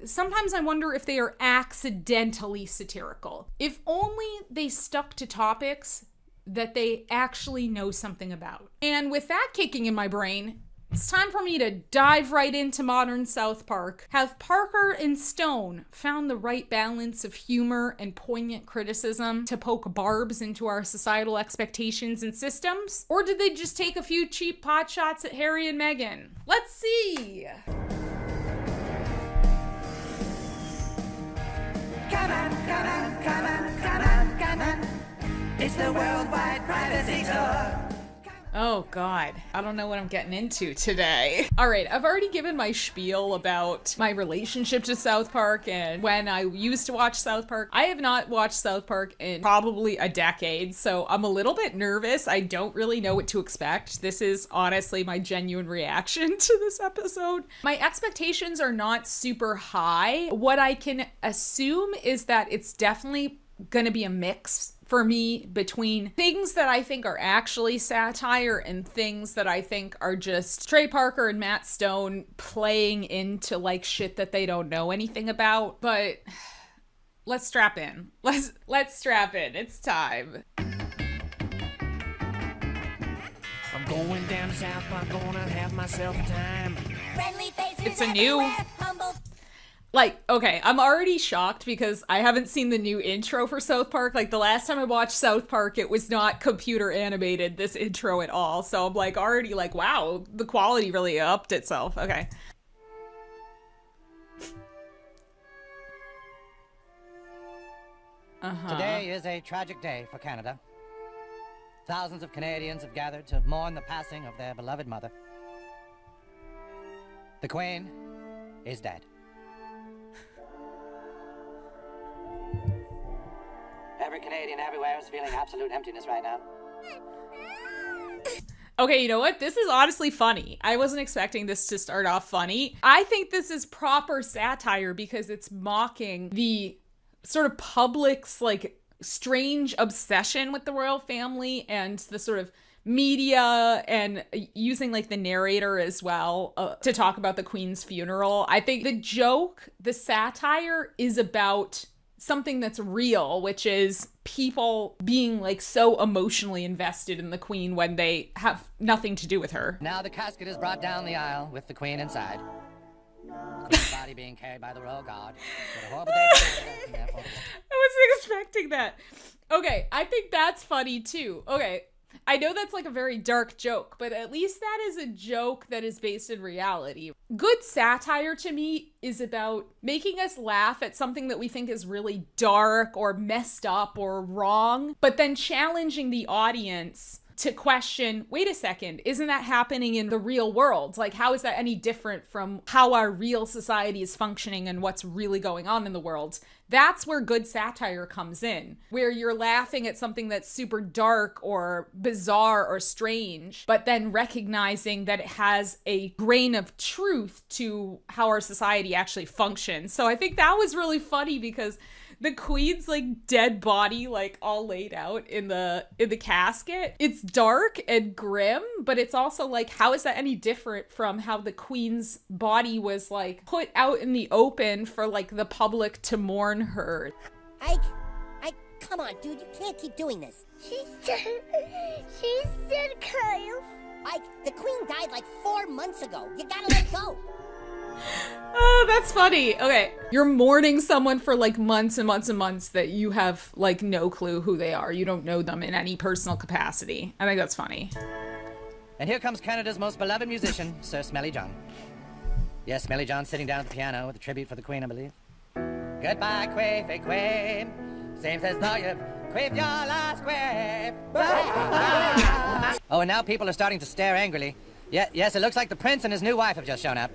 sometimes I wonder if they are accidentally satirical. If only they stuck to topics that they actually know something about. And with that kicking in my brain, it's time for me to dive right into modern South Park. Have Parker and Stone found the right balance of humor and poignant criticism to poke barbs into our societal expectations and systems? Or did they just take a few cheap pot shots at Harry and Meghan? Let's see! Come on, come on, come on, come on, come on. It's the Worldwide Privacy Tour. Oh God, I don't know what I'm getting into today. All right, I've already given my spiel about my relationship to South Park and when I used to watch South Park. I have not watched South Park in probably a decade, so I'm a little bit nervous. I don't really know what to expect. This is honestly my genuine reaction to this episode. My expectations are not super high. What I can assume is that it's definitely gonna be a mix for me between things that I think are actually satire and things that I think are just Trey Parker and Matt Stone playing into like shit that they don't know anything about. But let's strap in. Let's strap in. It's time. I'm going down to South Park, gonna have myself a time. Friendly faces It's a new... humble. Like, okay, I'm already shocked because I haven't seen the new intro for South Park. Like, the last time I watched South Park, it was not computer animated, this intro at all. So I'm like already like, wow, the quality really upped itself. Okay. Today is a tragic day for Canada. Thousands of Canadians have gathered to mourn the passing of their beloved mother. The Queen is dead. Every Canadian everywhere is feeling absolute emptiness right now. Okay, you know what? This is honestly funny. I wasn't expecting this to start off funny. I think this is proper satire because it's mocking the sort of public's like strange obsession with the royal family and the sort of media and using like the narrator as well to talk about the Queen's funeral. I think the joke, the satire is about something that's real, which is people being like so emotionally invested in the Queen when they have nothing to do with her. Now the casket is brought down the aisle with the Queen inside. The Queen's body being carried by the royal guard. What a horrible day for Canada. I wasn't expecting that. Okay, I think that's funny too. Okay, I know that's like a very dark joke, but at least that is a joke that is based in reality. Good satire to me is about making us laugh at something that we think is really dark or messed up or wrong, but then challenging the audience to question, wait a second, isn't that happening in the real world? Like, how is that any different from how our real society is functioning and what's really going on in the world? That's where good satire comes in, where you're laughing at something that's super dark or bizarre or strange, but then recognizing that it has a grain of truth to how our society actually functions. So I think that was really funny because the queen's like dead body, like all laid out in the casket. It's dark and grim, but it's also like, how is that any different from how the queen's body was like put out in the open for like the public to mourn her? Come on, dude, you can't keep doing this. She's dead, Kyle. The queen died like 4 months ago. You gotta let go. Oh, that's funny. Okay. You're mourning someone for like months and months and months that you have like no clue who they are. You don't know them in any personal capacity. I think that's funny. And here comes Canada's most beloved musician, Sir Smelly John. Yes, Smelly John sitting down at the piano with a tribute for the Queen, I believe. Goodbye, Quafe, Quafe. Same says lawyer. Quafe your last quafe. Oh, and now people are starting to stare angrily. Yes, it looks like the prince and his new wife have just shown up.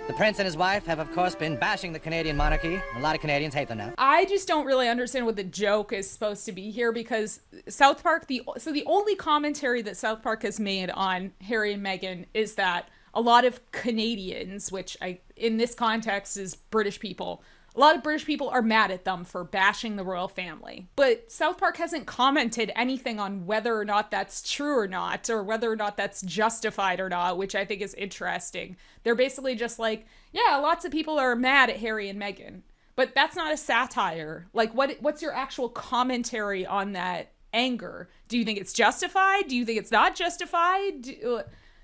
The prince and his wife have, of course, been bashing the Canadian monarchy. A lot of Canadians hate them now. I just don't really understand what the joke is supposed to be here, because South Park, the only commentary that South Park has made on Harry and Meghan is that a lot of Canadians, which in this context is British people, a lot of British people are mad at them for bashing the royal family. But South Park hasn't commented anything on whether or not that's true or not, or whether or not that's justified or not, which I think is interesting. They're basically just like, yeah, lots of people are mad at Harry and Meghan. But that's not a satire. Like, what's your actual commentary on that anger? Do you think it's justified? Do you think it's not justified?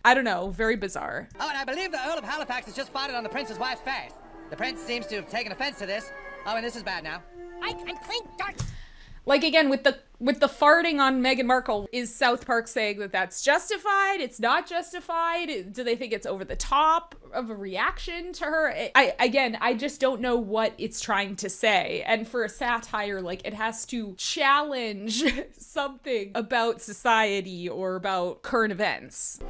I don't know. Very bizarre. Oh, and I believe the Earl of Halifax has just farted on the prince's wife's face. The prince seems to have taken offense to this. Oh, and this is bad now. I'm playing dark. Like, again, with the farting on Meghan Markle, is South Park saying that that's justified? It's not justified? Do they think it's over the top of a reaction to her? I just don't know what it's trying to say. And for a satire, like, it has to challenge something about society or about current events.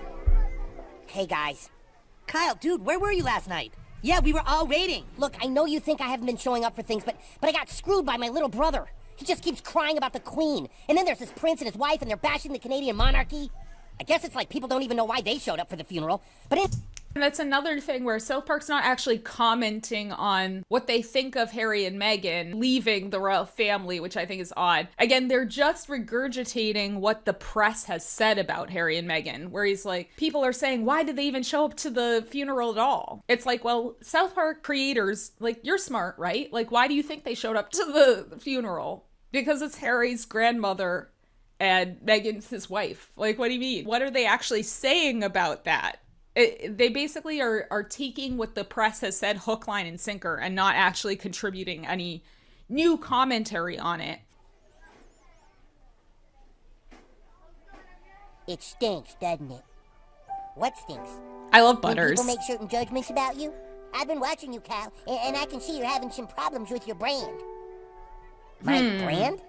Hey, guys. Kyle, dude, where were you last night? Yeah, we were all raiding. Look, I know you think I haven't been showing up for things, but I got screwed by my little brother. He just keeps crying about the Queen. And then there's this prince and his wife, and they're bashing the Canadian monarchy. I guess it's like people don't even know why they showed up for the funeral. And that's another thing where South Park's not actually commenting on what they think of Harry and Meghan leaving the royal family, which I think is odd. Again, they're just regurgitating what the press has said about Harry and Meghan, where he's like, people are saying, why did they even show up to the funeral at all? It's like, well, South Park creators, like, you're smart, right? Like, why do you think they showed up to the funeral? Because it's Harry's grandmother and Meghan's his wife. Like, what do you mean? What are they actually saying about that? They basically are taking what the press has said hook, line, and sinker and not actually contributing any new commentary on it. It stinks, doesn't it? What stinks? I love Butters. When people make certain judgments about you? I've been watching you, Cal, and I can see you're having some problems with your brand. My brand?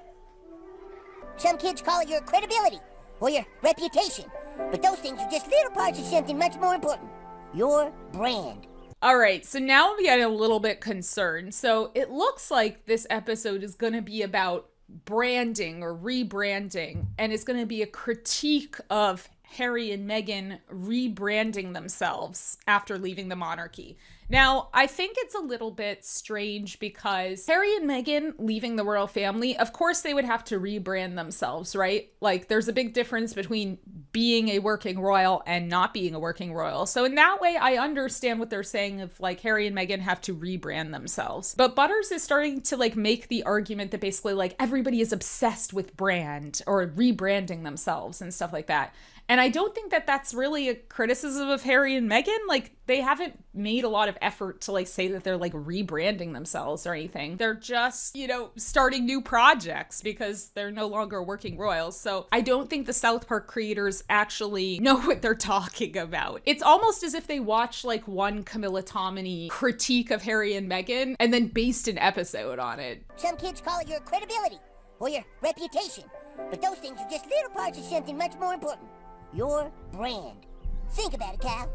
Some kids call it your credibility or your reputation. But those things are just little parts of something much more important. Your brand. All right, so now I'm getting a little bit concerned. So it looks like this episode is going to be about branding or rebranding, and it's going to be a critique of Harry and Meghan rebranding themselves after leaving the monarchy. Now, I think it's a little bit strange because Harry and Meghan leaving the royal family, of course they would have to rebrand themselves, right? Like, there's a big difference between being a working royal and not being a working royal. So in that way, I understand what they're saying of like Harry and Meghan have to rebrand themselves. But Butters is starting to like make the argument that basically like everybody is obsessed with brand or rebranding themselves and stuff like that. And I don't think that that's really a criticism of Harry and Meghan. Like, they haven't made a lot of effort to, like, say that they're, like, rebranding themselves or anything. They're just, you know, starting new projects because they're no longer working royals. So I don't think the South Park creators actually know what they're talking about. It's almost as if they watched, like, one Camilla Tominey critique of Harry and Meghan and then based an episode on it. Some kids call it your credibility or your reputation. But those things are just little parts of something much more important. Your brand. Think about it, Cal.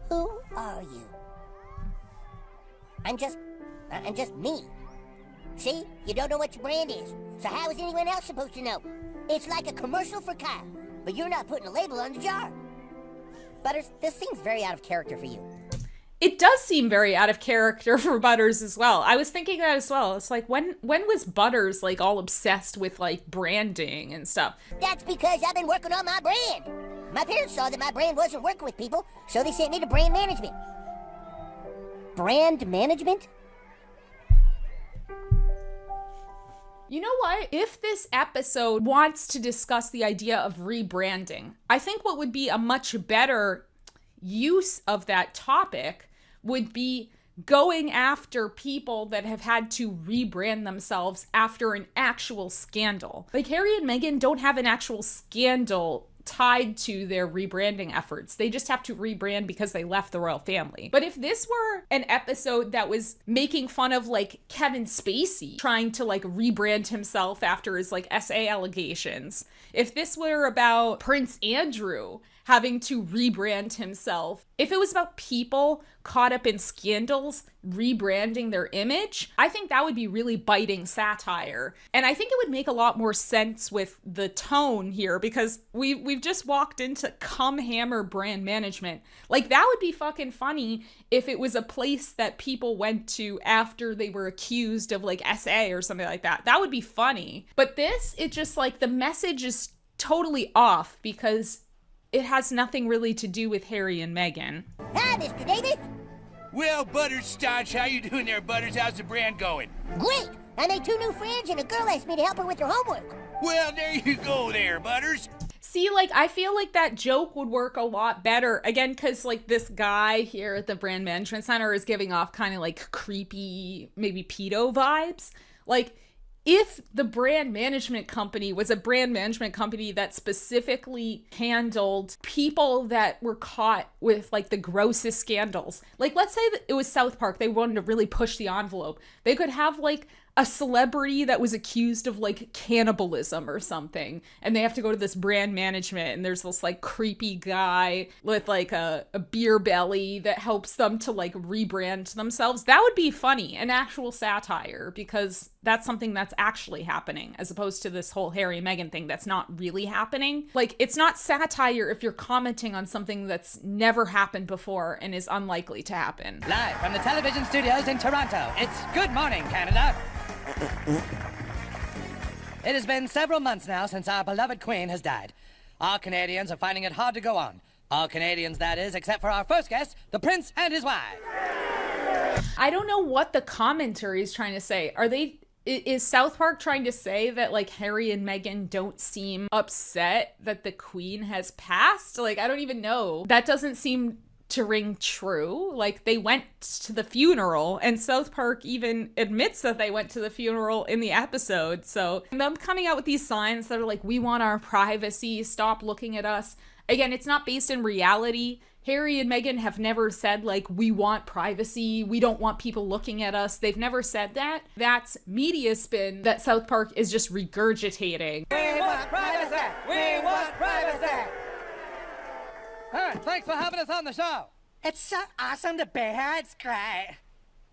Who are you? I'm just me. See? You don't know what your brand is. So how is anyone else supposed to know? It's like a commercial for Kyle, but you're not putting a label on the jar. Butters, this seems very out of character for you. it does seem very out of character for Butters as well. I was thinking that as well. It's like, when was Butters like all obsessed with like branding and stuff? That's because I've been working on my brand. My parents saw that my brand wasn't working with people, so they sent me to brand management. Brand management? You know what? If this episode wants to discuss the idea of rebranding, I think what would be a much better use of that topic would be going after people that have had to rebrand themselves after an actual scandal. Like, Harry and Meghan don't have an actual scandal tied to their rebranding efforts. They just have to rebrand because they left the royal family. But if this were an episode that was making fun of like Kevin Spacey trying to like rebrand himself after his like SA allegations, if this were about Prince Andrew having to rebrand himself, if it was about people caught up in scandals rebranding their image, I think that would be really biting satire. And I think it would make a lot more sense with the tone here, because we've just walked into Come Hammer brand management. Like, that would be fucking funny if it was a place that people went to after they were accused of like SA or something like that. That would be funny. But this, it just like, the message is totally off because it has nothing really to do with Harry and Meghan. Hi, Mr. Davis. Well, Butters Staunch, how you doing there, Butters? How's the brand going? Great. I made 2 new friends, and a girl asked me to help her with her homework. Well, there you go there, Butters. See, like, I feel like that joke would work a lot better. Again, because, like, this guy here at the Brand Management Center is giving off kind of, like, creepy, maybe pedo vibes. Like, if the brand management company was a brand management company that specifically handled people that were caught with like the grossest scandals, like let's say that it was South Park, they wanted to really push the envelope. They could have like a celebrity that was accused of like cannibalism or something, and they have to go to this brand management, and there's this like creepy guy with like a beer belly that helps them to like rebrand themselves. That would be funny, an actual satire, because that's something that's actually happening, as opposed to this whole Harry and Meghan thing that's not really happening. Like, it's not satire if you're commenting on something that's never happened before and is unlikely to happen. Live from the television studios in Toronto, it's Good Morning, Canada. It has been several months now since our beloved Queen has died. All Canadians are finding it hard to go on. All Canadians, that is, except for our first guest, the Prince and his wife. I don't know what the commentary is trying to say. Is South Park trying to say that like Harry and Meghan don't seem upset that the Queen has passed? Like, I don't even know. That doesn't seem to ring true. Like, they went to the funeral, and South Park even admits that they went to the funeral in the episode. So them coming out with these signs that are like, we want our privacy, stop looking at us. Again, it's not based in reality. Harry and Meghan have never said, like, we want privacy, we don't want people looking at us. They've never said that. That's media spin that South Park is just regurgitating. We want privacy! We want privacy! Hey, thanks for having us on the show. It's so awesome to be here. It's great.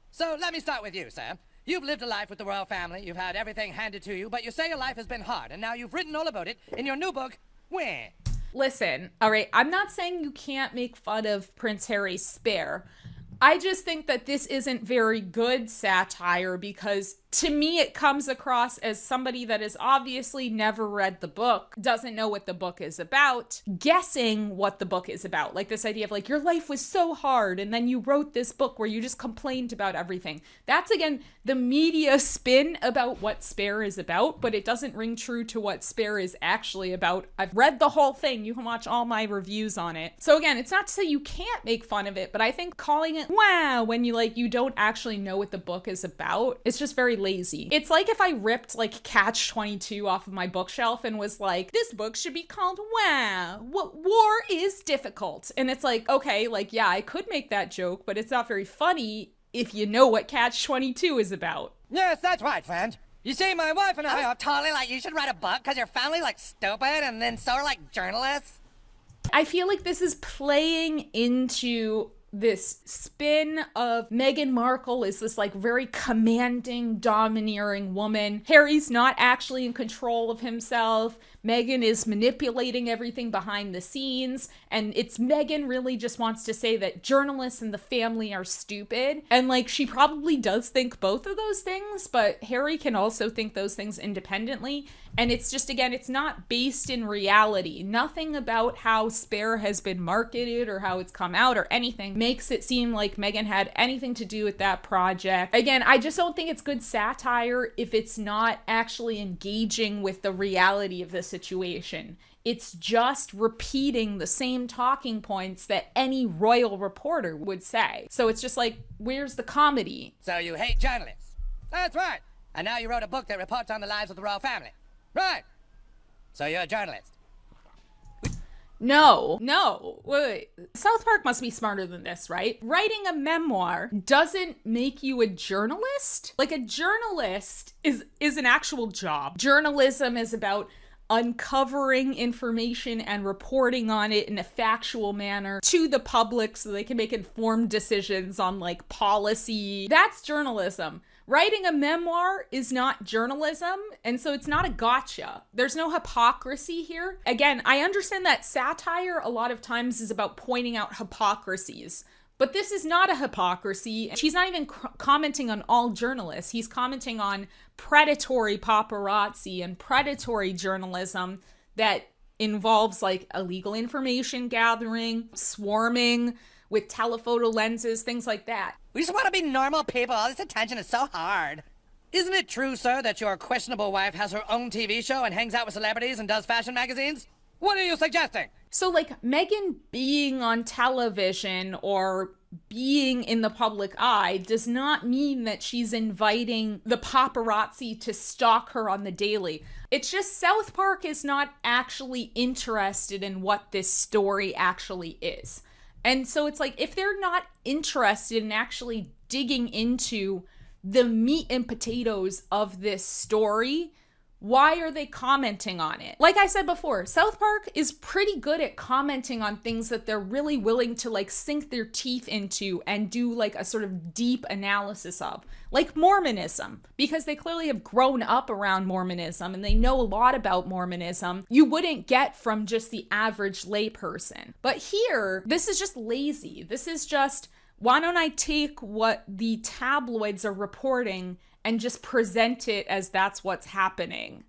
So let me start with you, Sam. You've lived a life with the royal family. You've had everything handed to you, but you say your life has been hard, and now you've written all about it in your new book, Wah. Listen, all right, I'm not saying you can't make fun of Prince Harry's spare. I just think that this isn't very good satire, because to me it comes across as somebody that has obviously never read the book, doesn't know what the book is about, guessing what the book is about. Like this idea of like, your life was so hard and then you wrote this book where you just complained about everything. That's, again, the media spin about what Spare is about, but it doesn't ring true to what Spare is actually about. I've read the whole thing. You can watch all my reviews on it. So again, it's not to say you can't make fun of it, but I think calling it wow when you don't actually know what the book is about, it's just very lazy. It's like if I ripped like Catch-22 off of my bookshelf and was like, this book should be called Wow, War is Difficult. And it's like, okay, like, yeah, I could make that joke, but it's not very funny if you know what Catch-22 is about. Yes, that's right, friend. You see, my wife and I are totally like, you should write a book because your family like stupid, and then so are like journalists. I feel like this is playing into this spin of Meghan Markle is this like very commanding, domineering woman. Harry's not actually in control of himself. Meghan is manipulating everything behind the scenes. And it's Meghan really just wants to say that journalists and the family are stupid. And like, she probably does think both of those things, but Harry can also think those things independently. And it's just, again, it's not based in reality. Nothing about how Spare has been marketed or how it's come out or anything makes it seem like Meghan had anything to do with that project. Again, I just don't think it's good satire if it's not actually engaging with the reality of the situation. It's just repeating the same talking points that any royal reporter would say. So it's just like, where's the comedy? So you hate journalists? That's right. And now you wrote a book that reports on the lives of the royal family. Right. So you're a journalist. No. Wait. South Park must be smarter than this, right? Writing a memoir doesn't make you a journalist. Like, a journalist is an actual job. Journalism is about uncovering information and reporting on it in a factual manner to the public so they can make informed decisions on like policy. That's journalism. Writing a memoir is not journalism, and so it's not a gotcha. There's no hypocrisy here. Again, I understand that satire a lot of times is about pointing out hypocrisies, but this is not a hypocrisy. She's not even commenting on all journalists. He's commenting on predatory paparazzi and predatory journalism that involves like illegal information gathering, swarming with telephoto lenses, things like that. We just want to be normal people. All this attention is so hard. Isn't it true, sir, that your questionable wife has her own TV show and hangs out with celebrities and does fashion magazines? What are you suggesting? So, like, Meghan being on television or being in the public eye does not mean that she's inviting the paparazzi to stalk her on the daily. It's just South Park is not actually interested in what this story actually is. And so it's like, if they're not interested in actually digging into the meat and potatoes of this story, why are they commenting on it? Like I said before, South Park is pretty good at commenting on things that they're really willing to like sink their teeth into and do like a sort of deep analysis of. Like Mormonism, because they clearly have grown up around Mormonism and they know a lot about Mormonism you wouldn't get from just the average layperson. But here, this is just lazy. This is just, why don't I take what the tabloids are reporting and just present it as that's what's happening?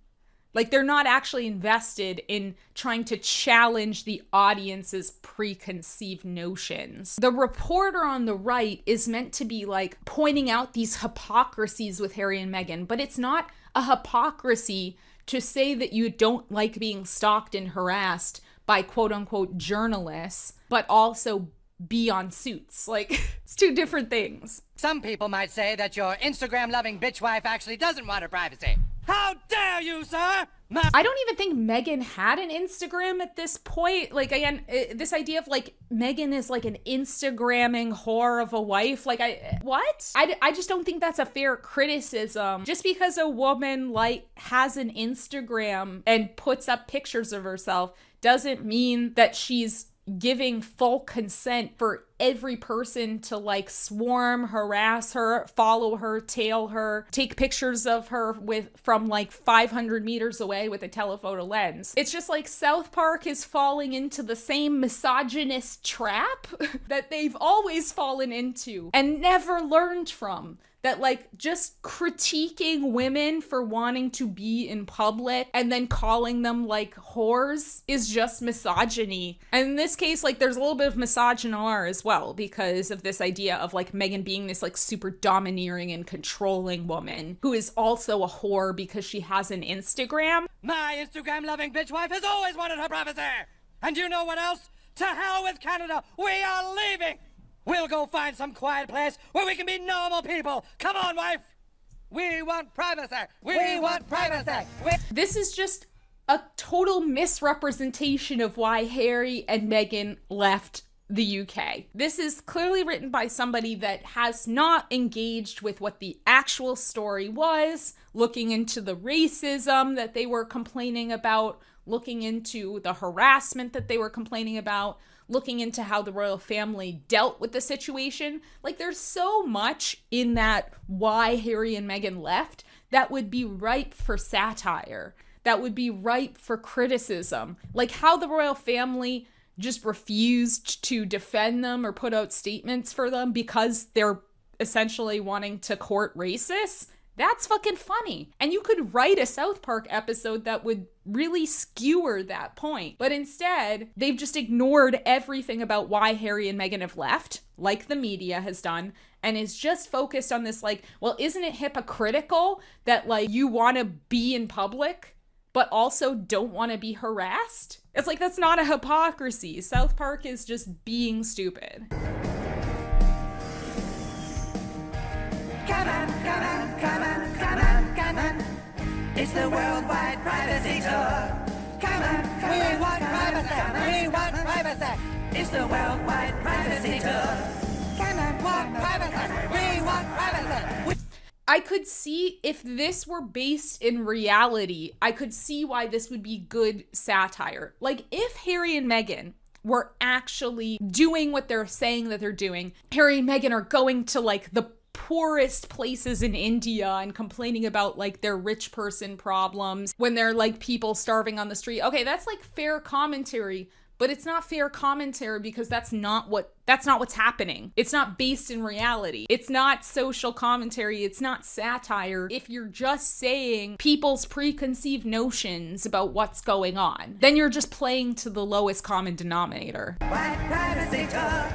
Like, they're not actually invested in trying to challenge the audience's preconceived notions. The reporter on the right is meant to be like pointing out these hypocrisies with Harry and Meghan, but it's not a hypocrisy to say that you don't like being stalked and harassed by quote unquote journalists, but also be on Suits. Like, it's two different things. Some people might say that your Instagram-loving bitch wife actually doesn't want her privacy. How dare you, sir? I don't even think Meghan had an Instagram at this point. Like, again, this idea of like Meghan is like an Instagramming whore of a wife. Like, I just don't think that's a fair criticism. Just because a woman like has an Instagram and puts up pictures of herself doesn't mean that she's giving full consent for every person to like swarm, harass her, follow her, tail her, take pictures of her from like 500 meters away with a telephoto lens. It's just like South Park is falling into the same misogynist trap that they've always fallen into and never learned from. That like just critiquing women for wanting to be in public and then calling them like whores is just misogyny. And in this case, like there's a little bit of misogynoir as well because of this idea of like Meghan being this like super domineering and controlling woman who is also a whore because she has an Instagram. My Instagram-loving bitch wife has always wanted her privacy. And you know what else? To hell with Canada. We are leaving. We'll go find some quiet place where we can be normal people. Come on, wife. We want privacy. We want privacy. This is just a total misrepresentation of why Harry and Meghan left the UK. This is clearly written by somebody that has not engaged with what the actual story was, looking into the racism that they were complaining about, looking into the harassment that they were complaining about, looking into how the royal family dealt with the situation. Like, there's so much in that why Harry and Meghan left that would be ripe for satire, that would be ripe for criticism. Like how the royal family just refused to defend them or put out statements for them because they're essentially wanting to court racists. That's fucking funny. And you could write a South Park episode that would really skewer that point. But instead, they've just ignored everything about why Harry and Meghan have left, like the media has done, and is just focused on this like, well, isn't it hypocritical that like you want to be in public, but also don't want to be harassed? It's like, that's not a hypocrisy. South Park is just being stupid. Come on, come on, come on, come on, come on. It's the worldwide privacy tour. Come on, we want privacy. We want privacy. It's the worldwide privacy tour. Come on, want privacy. We want privacy. I could see if this were based in reality, I could see why this would be good satire. Like if Harry and Meghan were actually doing what they're saying that they're doing, Harry and Meghan are going to like the poorest places in India and complaining about like their rich person problems when they're like people starving on the street. Okay, that's like fair commentary, but it's not fair commentary because that's not what's happening. It's not based in reality. It's not social commentary. It's not satire. If you're just saying people's preconceived notions about what's going on, then you're just playing to the lowest common denominator. White privacy tour.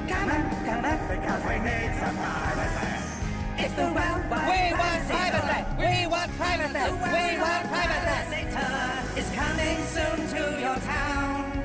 Come on, because we need some privacy. It's the worldwide we want privacy. We want privacy. We want privacy. Tour is coming soon to your town.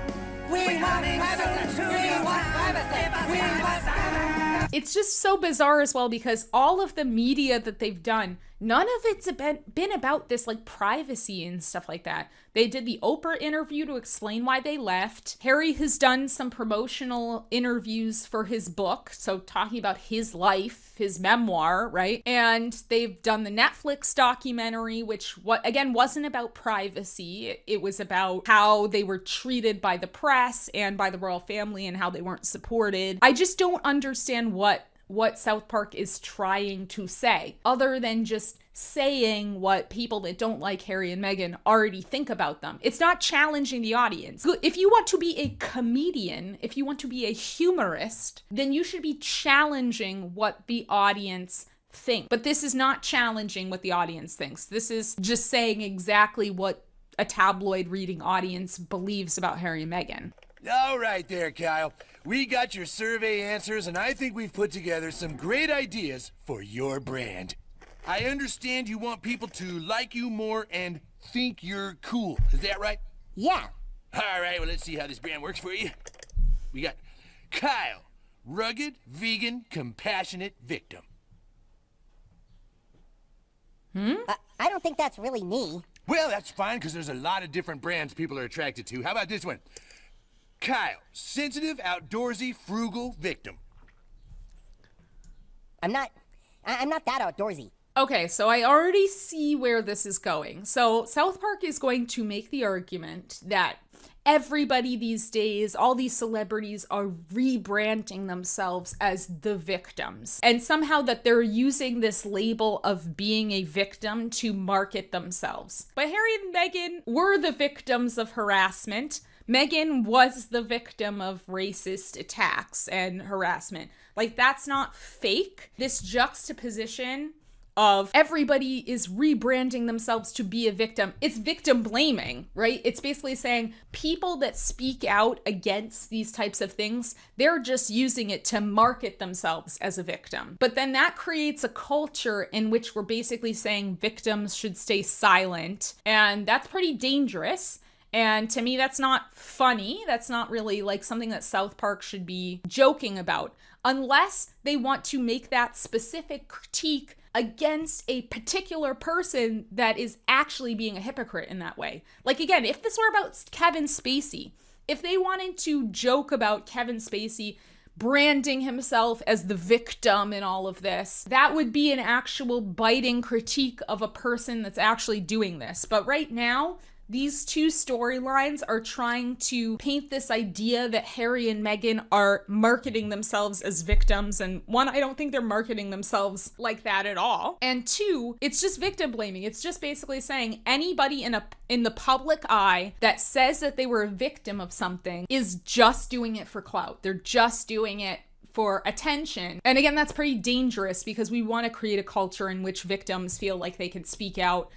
We want privacy. We want privacy. We want privacy. It's just so bizarre as well because all of the media that they've done, none of it's been about this like privacy and stuff like that. They did the Oprah interview to explain why they left. Harry has done some promotional interviews for his book, so talking about his life, his memoir, right? And they've done the Netflix documentary, which again wasn't about privacy. It was about how they were treated by the press and by the royal family and how they weren't supported. I just don't understand what South Park is trying to say, other than just saying what people that don't like Harry and Meghan already think about them. It's not challenging the audience. If you want to be a comedian, if you want to be a humorist, then you should be challenging what the audience thinks. But this is not challenging what the audience thinks. This is just saying exactly what a tabloid reading audience believes about Harry and Meghan. All right there, Kyle. We got your survey answers, and I think we've put together some great ideas for your brand. I understand you want people to like you more and think you're cool. Is that right? Yeah. All right, well, let's see how this brand works for you. We got Kyle, rugged, vegan, compassionate victim. I don't think that's really me. Well, that's fine, because there's a lot of different brands people are attracted to. How about this one? Kyle, sensitive, outdoorsy, frugal victim. I'm not that outdoorsy. Okay, so I already see where this is going. So South Park is going to make the argument that everybody these days, all these celebrities are rebranding themselves as the victims. And somehow that they're using this label of being a victim to market themselves. But Harry and Meghan were the victims of harassment. Meghan was the victim of racist attacks and harassment. Like, that's not fake. This juxtaposition of everybody is rebranding themselves to be a victim. It's victim blaming, right? It's basically saying people that speak out against these types of things, they're just using it to market themselves as a victim. But then that creates a culture in which we're basically saying victims should stay silent. And that's pretty dangerous. And to me, that's not funny. That's not really like something that South Park should be joking about, unless they want to make that specific critique against a particular person that is actually being a hypocrite in that way. Like, again, if this were about Kevin Spacey, if they wanted to joke about Kevin Spacey branding himself as the victim in all of this, that would be an actual biting critique of a person that's actually doing this. But right now, these two storylines are trying to paint this idea that Harry and Meghan are marketing themselves as victims. And one, I don't think they're marketing themselves like that at all. And two, it's just victim blaming. It's just basically saying anybody in the public eye that says that they were a victim of something is just doing it for clout. They're just doing it for attention. And again, that's pretty dangerous because we want to create a culture in which victims feel like they can speak out,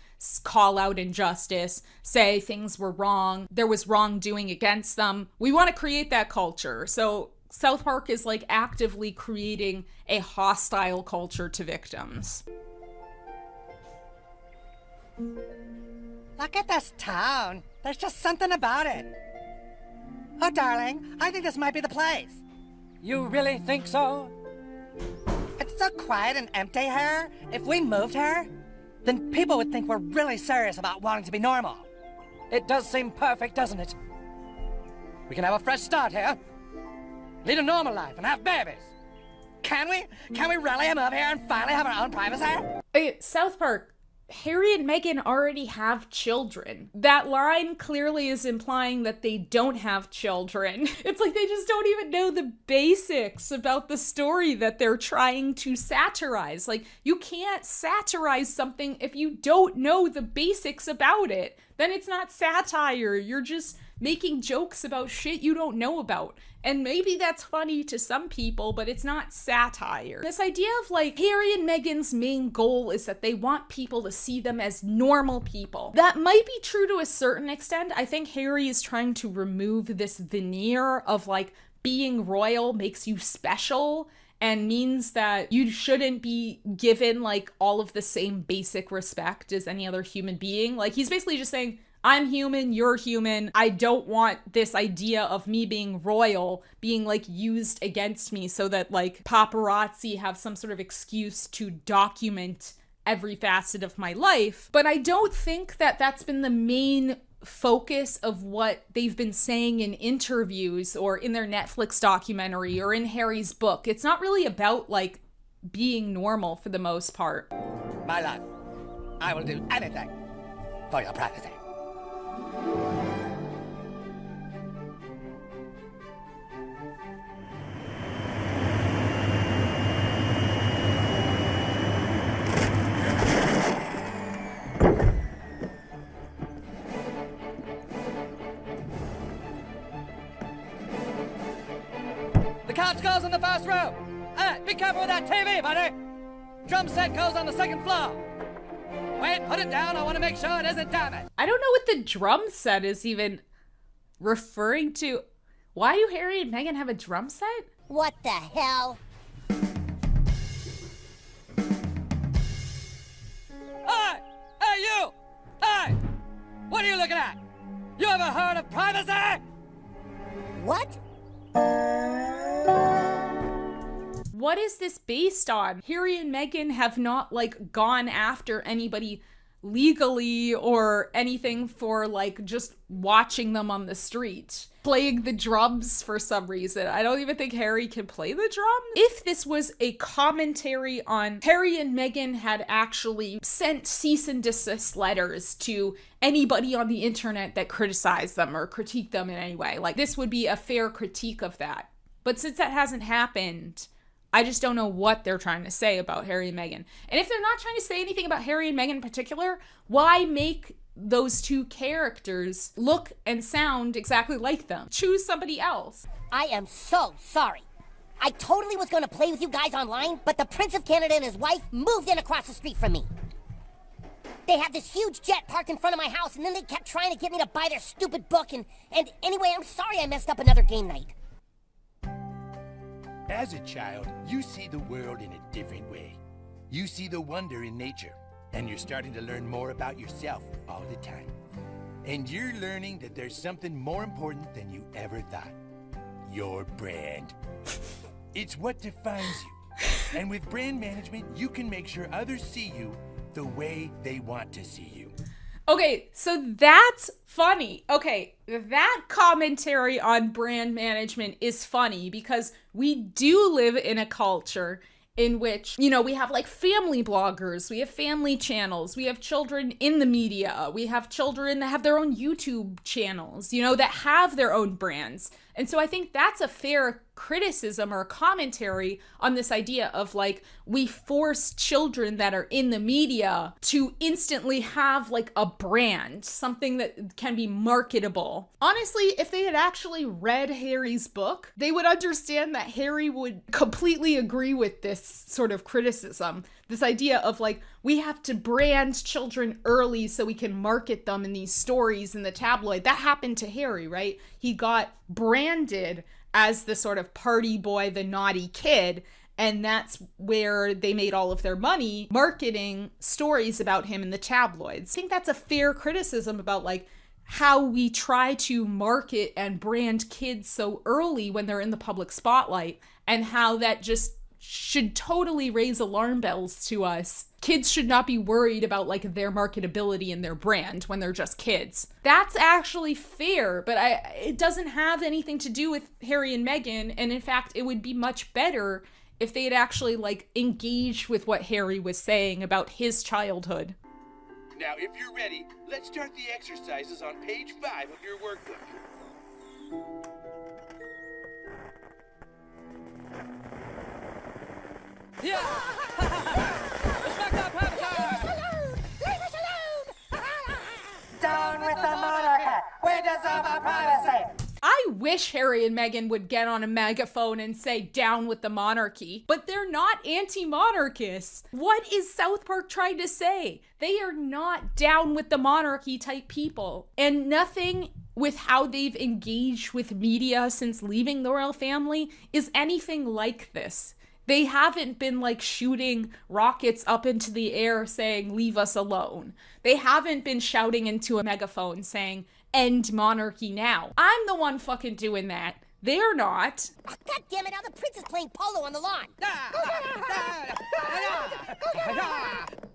call out injustice, say things were wrong, there was wrongdoing against them. We want to create that culture. So South Park is like actively creating a hostile culture to victims. Look at this town. There's just something about it. Oh, darling, I think this might be the place. You really think so? It's so quiet and empty here. If we moved here, then people would think we're really serious about wanting to be normal. It does seem perfect, doesn't it? We can have a fresh start here. Lead a normal life and have babies. Can we? Can we really move here and finally have our own privacy? Okay, South Park, Harry and Meghan already have children. That line clearly is implying that they don't have children. It's like they just don't even know the basics about the story that they're trying to satirize. Like, you can't satirize something if you don't know the basics about it. Then it's not satire. You're just making jokes about shit you don't know about. And maybe that's funny to some people, but it's not satire. This idea of like Harry and Meghan's main goal is that they want people to see them as normal people. That might be true to a certain extent. I think Harry is trying to remove this veneer of like being royal makes you special and means that you shouldn't be given like all of the same basic respect as any other human being. Like, he's basically just saying, I'm human, you're human. I don't want this idea of me being royal being like used against me so that like paparazzi have some sort of excuse to document every facet of my life. But I don't think that that's been the main focus of what they've been saying in interviews or in their Netflix documentary or in Harry's book. It's not really about like being normal for the most part. My love, I will do anything for your privacy. The couch goes in the first row. Hey, be careful with that TV, buddy. Drum set goes on the second floor. Wait, put it down. I want to make sure it isn't damaged. I don't know what the drum set is even referring to. Why do Harry and Meghan have a drum set? What the hell? Hey! Hey, you! Hey! What are you looking at? You ever heard of privacy? What? What is this based on? Harry and Meghan have not like gone after anybody legally or anything for like just watching them on the street playing the drums for some reason. I don't even think Harry can play the drums. If this was a commentary on Harry and Meghan had actually sent cease and desist letters to anybody on the internet that criticized them or critiqued them in any way, like this would be a fair critique of that. But since that hasn't happened, I just don't know what they're trying to say about Harry and Meghan. And if they're not trying to say anything about Harry and Meghan in particular, why make those two characters look and sound exactly like them? Choose somebody else. I am so sorry. I totally was going to play with you guys online, but the Prince of Canada and his wife moved in across the street from me. They have this huge jet parked in front of my house, and then they kept trying to get me to buy their stupid book, and anyway, I'm sorry I messed up another game night. As a child, you see the world in a different way. You see the wonder in nature, and you're starting to learn more about yourself all the time. And you're learning that there's something more important than you ever thought. Your brand. It's what defines you. And with brand management, you can make sure others see you the way they want to see you. Okay, so that's funny. Okay, that commentary on brand management is funny because we do live in a culture in which, you know, we have like family bloggers, we have family channels, we have children in the media, we have children that have their own YouTube channels, you know, that have their own brands. And so I think that's a fair criticism or commentary on this idea of like, we force children that are in the media to instantly have like a brand, something that can be marketable. Honestly, if they had actually read Harry's book, they would understand that Harry would completely agree with this sort of criticism. This idea of like, we have to brand children early so we can market them in these stories in the tabloid. That happened to Harry, right? He got branded as the sort of party boy, the naughty kid. And that's where they made all of their money, marketing stories about him in the tabloids. I think that's a fair criticism about like how we try to market and brand kids so early when they're in the public spotlight, and how that just should totally raise alarm bells to us. Kids should not be worried about like their marketability and their brand when they're just kids. That's actually fair, but it doesn't have anything to do with Harry and Meghan. And in fact, it would be much better if they had actually like engaged with what Harry was saying about his childhood. Now, if you're ready, let's start the exercises on page 5 of your workbook. Yeah! Respect our privacy! Leave us alone! Down with the monarchy! We deserve our privacy! I wish Harry and Meghan would get on a megaphone and say down with the monarchy, but they're not anti-monarchists. What is South Park trying to say? They are not down with the monarchy type people, and nothing with how they've engaged with media since leaving the royal family is anything like this. They haven't been like shooting rockets up into the air saying, leave us alone. They haven't been shouting into a megaphone saying, end monarchy now. I'm the one fucking doing that. They're not. Oh, God damn it, now the prince is playing polo on the lawn.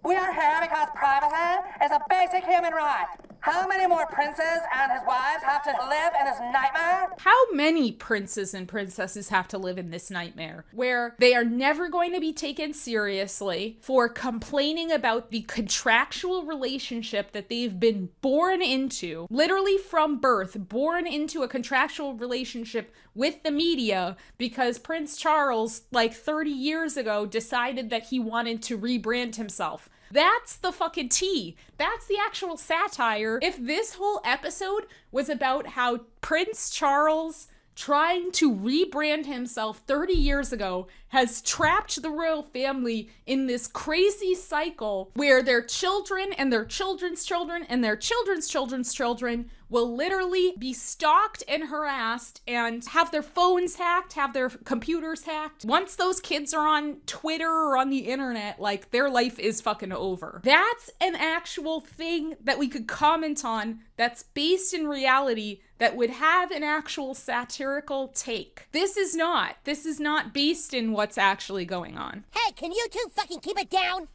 We are here because privacy is a basic human right. How many more princes and his wives have to live in this nightmare? How many princes and princesses have to live in this nightmare where they are never going to be taken seriously for complaining about the contractual relationship that they've been born into, literally from birth, born into a contractual relationship with the media because Prince Charles, like 30 years ago, decided that he wanted to rebrand himself. That's the fucking tea. That's the actual satire. If this whole episode was about how Prince Charles, trying to rebrand himself 30 years ago, has trapped the royal family in this crazy cycle where their children and their children's children and their children's children's children will literally be stalked and harassed and have their phones hacked, have their computers hacked. Once those kids are on Twitter or on the internet, like, their life is fucking over. That's an actual thing that we could comment on that's based in reality that would have an actual satirical take. This is not. This is not based in what's actually going on. Hey, can you two fucking keep it down?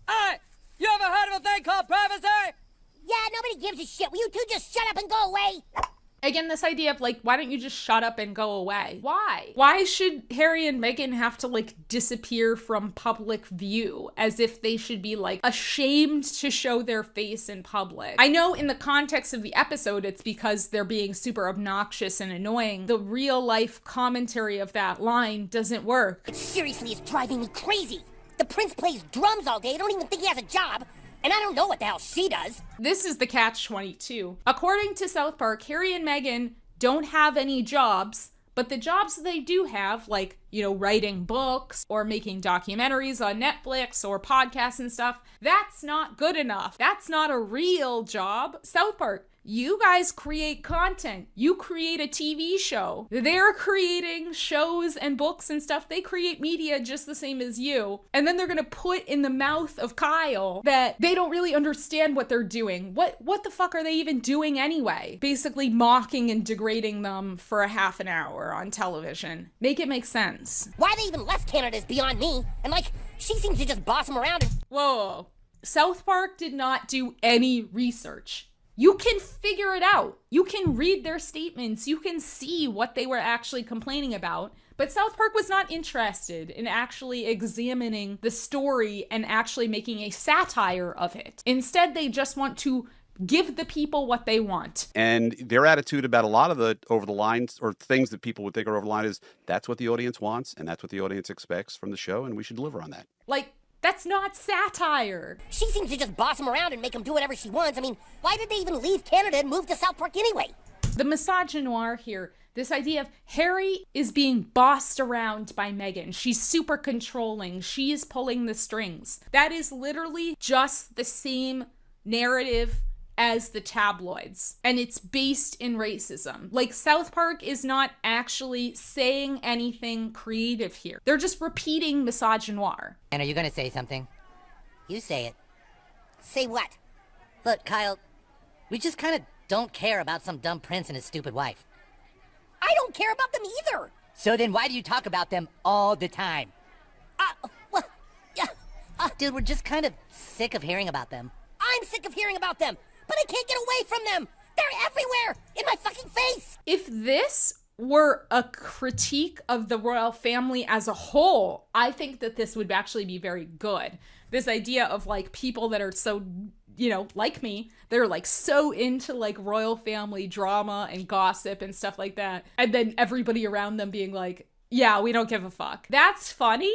Hey, you ever heard of a thing called privacy? Yeah, nobody gives a shit. Will you two just shut up and go away? Again, this idea of like, why don't you just shut up and go away? Why? Why should Harry and Meghan have to like disappear from public view as if they should be like ashamed to show their face in public? I know in the context of the episode, it's because they're being super obnoxious and annoying. The real life commentary of that line doesn't work. It seriously is driving me crazy. The prince plays drums all day. I don't even think he has a job. And I don't know what the hell she does. This is the catch-22. According to South Park, Harry and Meghan don't have any jobs, but the jobs they do have, like, you know, writing books or making documentaries on Netflix or podcasts and stuff, that's not good enough. That's not a real job. South Park, you guys create content. You create a TV show. They're creating shows and books and stuff. They create media just the same as you. And then they're gonna put in the mouth of Kyle that they don't really understand what they're doing. What the fuck are they even doing anyway? Basically mocking and degrading them for a half an hour on television. Make it make sense. Why they even left Canada is beyond me. And like, she seems to just boss them around. Whoa. South Park did not do any research. You can figure it out. You can read their statements. You can see what they were actually complaining about. But South Park was not interested in actually examining the story and actually making a satire of it. Instead, they just want to give the people what they want. And their attitude about a lot of the over the lines or things that people would think are over the line is that's what the audience wants and that's what the audience expects from the show, and we should deliver on that. Like, that's not satire. She seems to just boss him around and make him do whatever she wants. I mean, why did they even leave Canada and move to South Park anyway? The misogynoir here, this idea of Harry is being bossed around by Meghan. She's super controlling. She is pulling the strings. That is literally just the same narrative as the tabloids, and it's based in racism. Like, South Park is not actually saying anything creative here. They're just repeating misogynoir. And are you gonna say something? You say it. Say what? Look, Kyle, we just kind of don't care about some dumb prince and his stupid wife. I don't care about them either. So then why do you talk about them all the time? Dude, we're just kind of sick of hearing about them. I'm sick of hearing about them, but I can't get away from them. They're everywhere, in my fucking face. If this were a critique of the royal family as a whole, I think that this would actually be very good. This idea of like people that are so, you know, like me, they're like so into like royal family drama and gossip and stuff like that. And then everybody around them being like, yeah, we don't give a fuck. That's funny.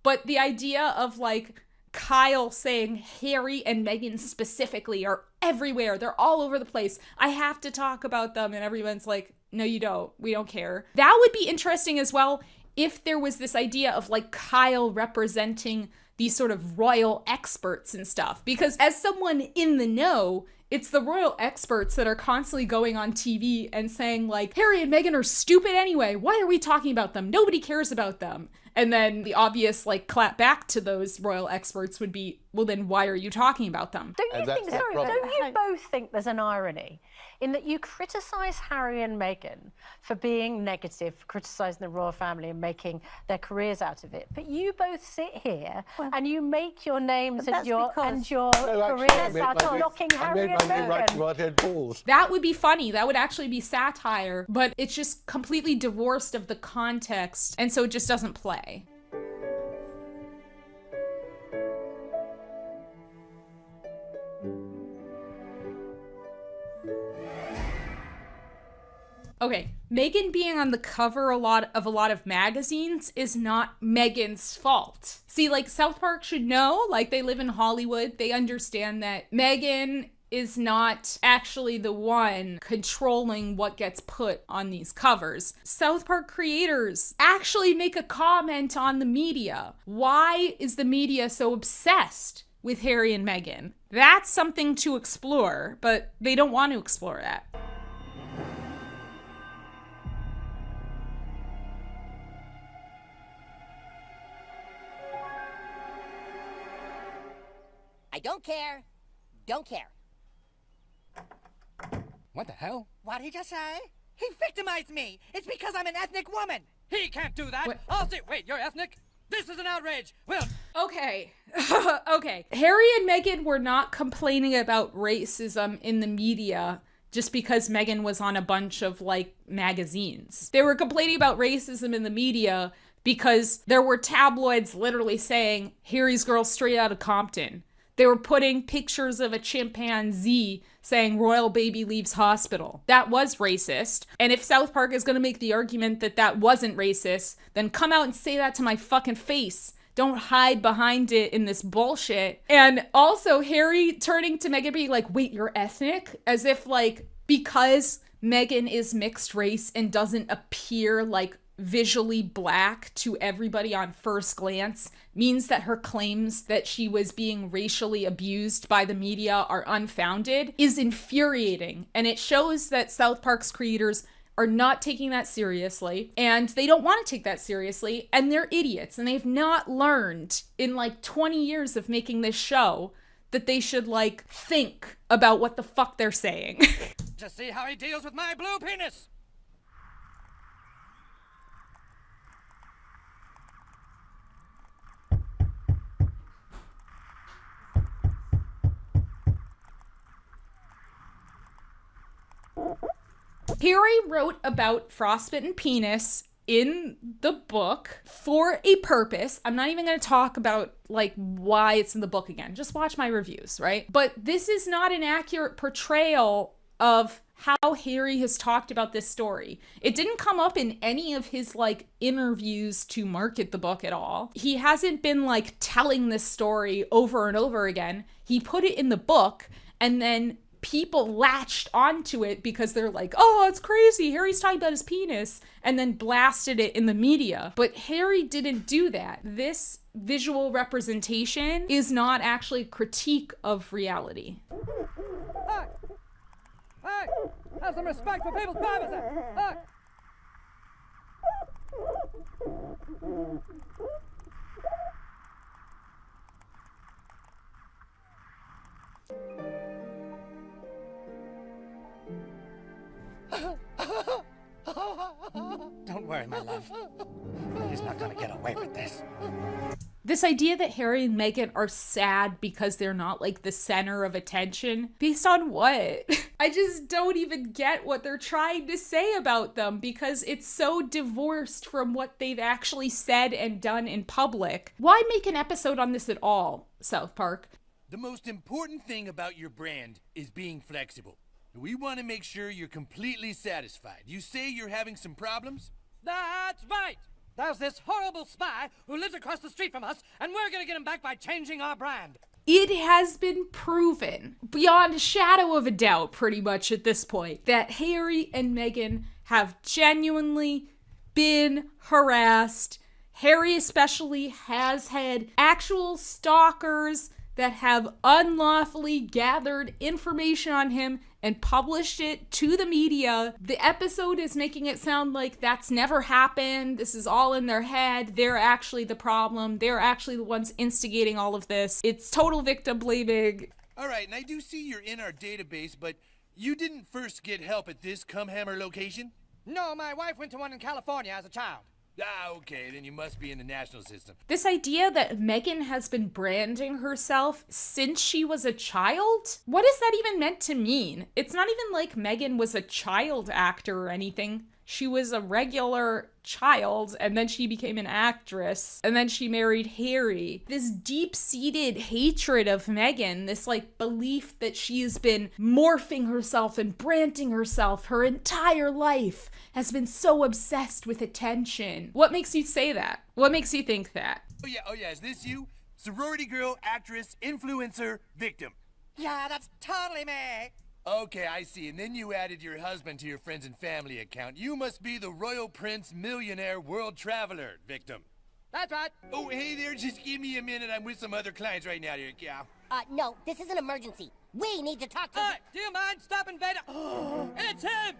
But the idea of like Kyle saying Harry and Meghan specifically are everywhere. They're all over the place. I have to talk about them. And everyone's like, no, you don't. We don't care. That would be interesting as well if there was this idea of like Kyle representing these sort of royal experts and stuff. Because as someone in the know, it's the royal experts that are constantly going on TV and saying like, Harry and Meghan are stupid anyway. Why are we talking about them? Nobody cares about them. And then the obvious like clap back to those royal experts would be, well, then why are you talking about them? Don't you both think there's an irony in that you criticize Harry and Meghan for being negative, for criticizing the royal family and making their careers out of it, but you both sit here and you make your names and your careers out of knocking Harry and Meghan? That would be funny. That would actually be satire, but it's just completely divorced of the context, and so it just doesn't play. Okay, Meghan being on the cover of a lot of magazines is not Meghan's fault. See, like, South Park should know, like, they live in Hollywood. They understand that Meghan is not actually the one controlling what gets put on these covers. South Park creators actually make a comment on the media. Why is the media so obsessed with Harry and Meghan? That's something to explore, but they don't want to explore that. I don't care. Don't care. What the hell? What'd he just say? He victimized me. It's because I'm an ethnic woman. He can't do that. Wait, you're ethnic? This is an outrage. Well, okay. Okay. Harry and Meghan were not complaining about racism in the media just because Meghan was on a bunch of like magazines. They were complaining about racism in the media because there were tabloids literally saying Harry's girl straight out of Compton. They were putting pictures of a chimpanzee saying royal baby leaves hospital. That was racist. And if South Park is going to make the argument that that wasn't racist, then come out and say that to my fucking face. Don't hide behind it in this bullshit. And also Harry turning to Meghan being like, wait, you're ethnic? As if like, because Meghan is mixed race and doesn't appear like visually black to everybody on first glance means that her claims that she was being racially abused by the media are unfounded is infuriating. And it shows that South Park's creators are not taking that seriously, and they don't want to take that seriously, and they're idiots, and they've not learned in like 20 years of making this show that they should like think about what the fuck they're saying. Just see how he deals with my blue penis. Harry wrote about frostbitten penis in the book for a purpose. I'm not even going to talk about like why it's in the book again. Just watch my reviews, right? But this is not an accurate portrayal of how Harry has talked about this story. It didn't come up in any of his like interviews to market the book at all. He hasn't been like telling this story over and over again. He put it in the book and then people latched onto it because they're like, oh, it's crazy, Harry's talking about his penis, and then blasted it in the media. But Harry didn't do that. This visual representation is not actually a critique of reality. Hey! Hey! Have some respect for people's privacy! Hey! Don't worry, my love. He's not gonna get away with this. This idea that Harry and Meghan are sad because they're not like the center of attention, based on what? I just don't even get what they're trying to say about them because it's so divorced from what they've actually said and done in public. Why make an episode on this at all, South Park? The most important thing about your brand is being flexible. We want to make sure you're completely satisfied. You say you're having some problems? That's right! There's this horrible spy who lives across the street from us, and we're gonna get him back by changing our brand. It has been proven, beyond a shadow of a doubt pretty much at this point, that Harry and Meghan have genuinely been harassed. Harry especially has had actual stalkers that have unlawfully gathered information on him and published it to the media. The episode is making it sound like that's never happened. This is all in their head. They're actually the problem. They're actually the ones instigating all of this. It's total victim blaming. All right, and I do see you're in our database, but you didn't first get help at this Cumhammer location? No, my wife went to one in California as a child. Ah, okay, then you must be in the national system. This idea that Meghan has been branding herself since she was a child? What is that even meant to mean? It's not even like Meghan was a child actor or anything. She was a regular child, and then she became an actress, and then she married Harry. This deep-seated hatred of Meghan, this like belief that she has been morphing herself and branding herself her entire life, has been so obsessed with attention. What makes you say that? What makes you think that? Oh yeah, is this you? Sorority girl, actress, influencer, victim. Yeah, that's totally me. Okay, I see. And then you added your husband to your friends and family account. You must be the royal prince, millionaire, world traveler victim. That's right. Oh, hey there, just give me a minute. I'm with some other clients right now, dear gal. No, this is an emergency. We need to talk to... Do you mind stopping, Vader? It's him!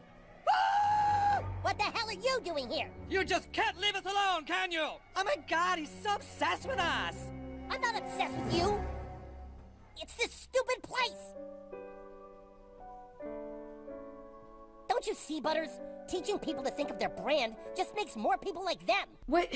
What the hell are you doing here? You just can't leave us alone, can you? Oh my God, he's so obsessed with us. I'm not obsessed with you. It's this stupid place. Don't you see, Butters? Teaching people to think of their brand just makes more people like them. What?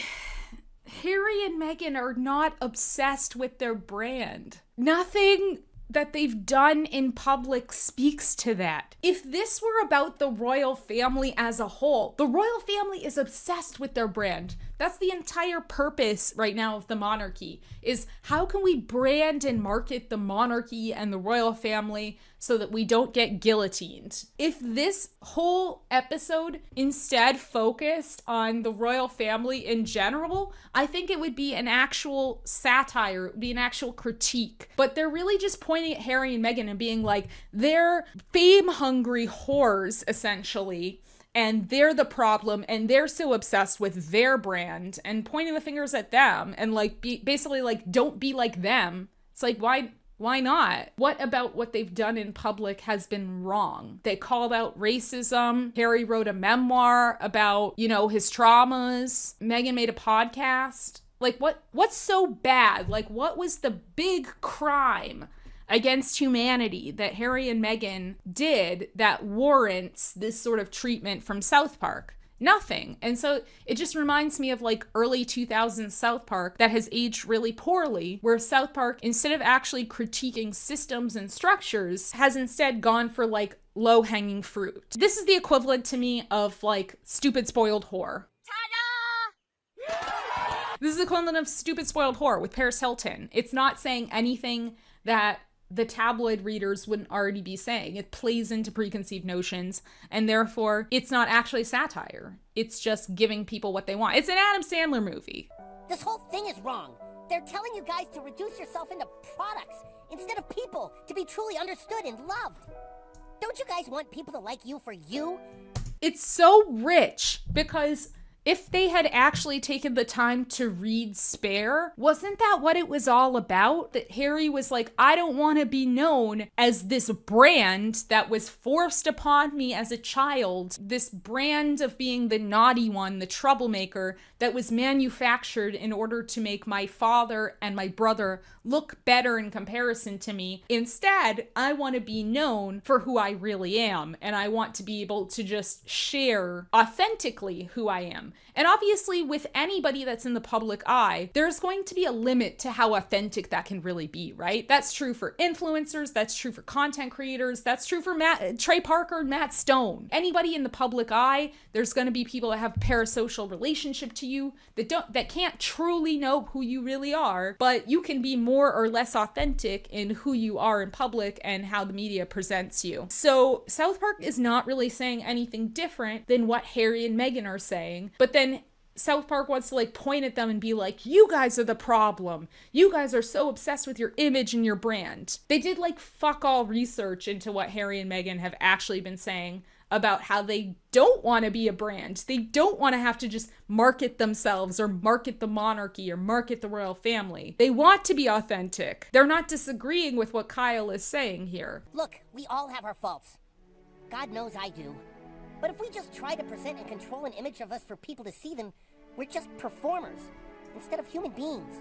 Harry and Meghan are not obsessed with their brand. Nothing that they've done in public speaks to that. If this were about the royal family as a whole, the royal family is obsessed with their brand. That's the entire purpose right now of the monarchy, is how can we brand and market the monarchy and the royal family so that we don't get guillotined. If this whole episode instead focused on the royal family in general, I think it would be an actual satire, it would be an actual critique. But they're really just pointing at Harry and Meghan and being like, they're fame-hungry whores, essentially, and they're the problem, and they're so obsessed with their brand, and pointing the fingers at them, and like basically like, don't be like them. It's like, why not? What about what they've done in public has been wrong? They called out racism. Harry wrote a memoir about, his traumas. Meghan made a podcast. Like, what's so bad? Like, what was the big crime against humanity that Harry and Meghan did that warrants this sort of treatment from South Park? Nothing. And so it just reminds me of like early 2000s South Park that has aged really poorly, where South Park, instead of actually critiquing systems and structures, has instead gone for like low-hanging fruit. This is the equivalent to me of like stupid spoiled whore. Ta-da! This is the equivalent of Stupid Spoiled Whore with Paris Hilton. It's not saying anything that the tabloid readers wouldn't already be saying. It plays into preconceived notions, and therefore it's not actually satire. It's just giving people what they want. It's an Adam Sandler movie. This whole thing is wrong. They're telling you guys to reduce yourself into products instead of people, to be truly understood and loved. Don't you guys want people to like you for you? It's so rich because if they had actually taken the time to read Spare, wasn't that what it was all about? That Harry was like, I don't want to be known as this brand that was forced upon me as a child. This brand of being the naughty one, the troublemaker, that was manufactured in order to make my father and my brother look better in comparison to me. Instead, I want to be known for who I really am, and I want to be able to just share authentically who I am. And obviously, with anybody that's in the public eye, there's going to be a limit to how authentic that can really be, right? That's true for influencers, that's true for content creators, that's true for Trey Parker and Matt Stone. Anybody in the public eye, there's going to be people that have a parasocial relationship to you that can't truly know who you really are, but you can be more or less authentic in who you are in public and how the media presents you. So South Park is not really saying anything different than what Harry and Meghan are saying, but then South Park wants to like point at them and be like, you guys are the problem. You guys are so obsessed with your image and your brand. They did like fuck all research into what Harry and Meghan have actually been saying about how they don't want to be a brand. They don't want to have to just market themselves or market the monarchy or market the royal family. They want to be authentic. They're not disagreeing with what Kyle is saying here. Look, we all have our faults. God knows I do. But if we just try to present and control an image of us for people to see them, we're just performers instead of human beings.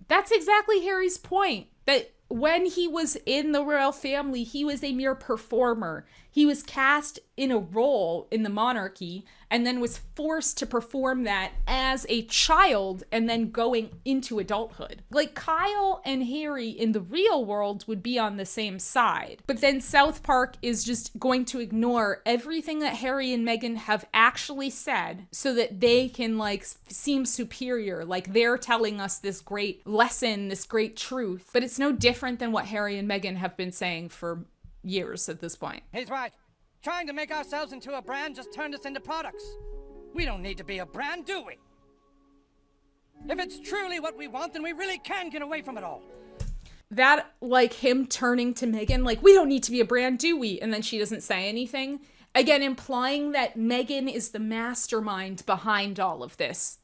That's exactly Harry's point. That when he was in the royal family, he was a mere performer. He was cast in a role in the monarchy and then was forced to perform that as a child and then going into adulthood. Like Kyle and Harry in the real world would be on the same side. But then South Park is just going to ignore everything that Harry and Meghan have actually said so that they can like seem superior. Like they're telling us this great lesson, this great truth. But it's no different than what Harry and Meghan have been saying for years at this point. He's right. Trying to make ourselves into a brand just turned us into products. We don't need to be a brand, do we? If it's truly what we want, then we really can get away from it all. That, like him turning to Meghan, like, we don't need to be a brand, do we? And then she doesn't say anything. Again, implying that Meghan is the mastermind behind all of this.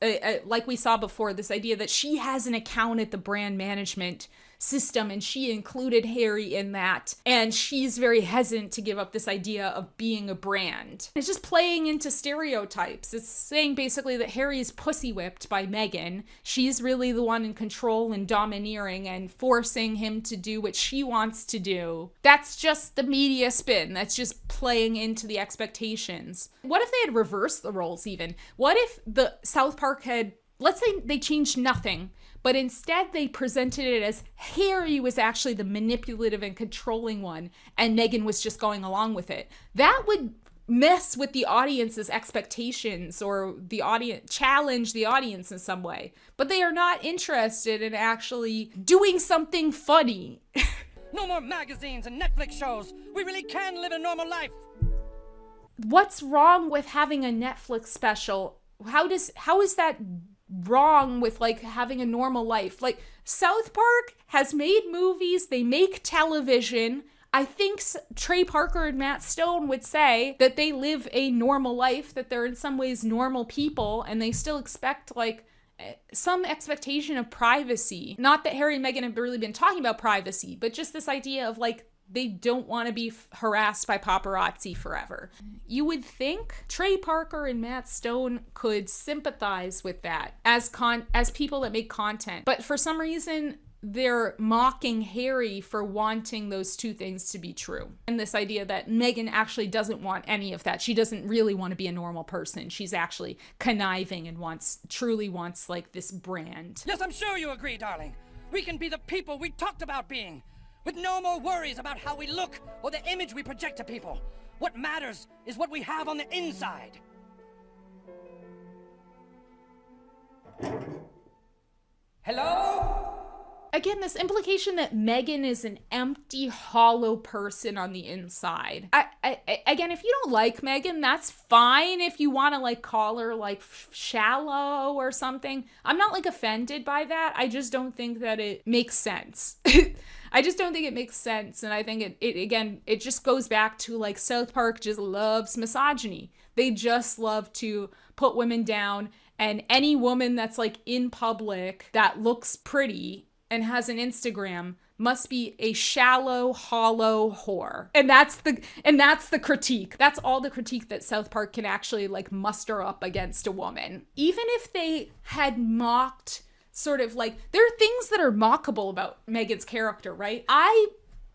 Like we saw before, this idea that she has an account at the brand management system and she included Harry in that, and she's very hesitant to give up this idea of being a brand. It's just playing into stereotypes. It's saying basically that Harry is pussy whipped by Meghan. She's really the one in control and domineering and forcing him to do what she wants to do. That's just the media spin. That's just playing into the expectations. What if they had reversed the roles even? What if the South Park had, let's say they changed nothing, but instead they presented it as Harry was actually the manipulative and controlling one, and Meghan was just going along with it. That would mess with the audience's expectations or the audience, challenge the audience in some way. But they are not interested in actually doing something funny. No more magazines and Netflix shows. We really can live a normal life. What's wrong with having a Netflix special? How is that wrong with like having a normal life? Like South Park has made movies, they make television. I think Trey Parker and Matt Stone would say that they live a normal life, that they're in some ways normal people, and they still expect like some expectation of privacy. Not that Harry and Meghan have really been talking about privacy, but just this idea of like they don't want to be harassed by paparazzi forever. You would think Trey Parker and Matt Stone could sympathize with that as people that make content. But for some reason, they're mocking Harry for wanting those two things to be true. And this idea that Meghan actually doesn't want any of that. She doesn't really want to be a normal person. She's actually conniving and truly wants like this brand. Yes, I'm sure you agree, darling. We can be the people we talked about being, with no more worries about how we look or the image we project to people. What matters is what we have on the inside. Hello? Again, this implication that Meghan is an empty, hollow person on the inside. Again, if you don't like Meghan, that's fine if you want to like call her like shallow or something. I'm not like offended by that. I just don't think that it makes sense. I just don't think it makes sense. And I think it just goes back to like South Park just loves misogyny. They just love to put women down, and any woman that's like in public that looks pretty and has an Instagram must be a shallow, hollow whore. And that's the critique. That's all the critique that South Park can actually like muster up against a woman. Even if they had mocked sort of like, there are things that are mockable about Meghan's character, right? I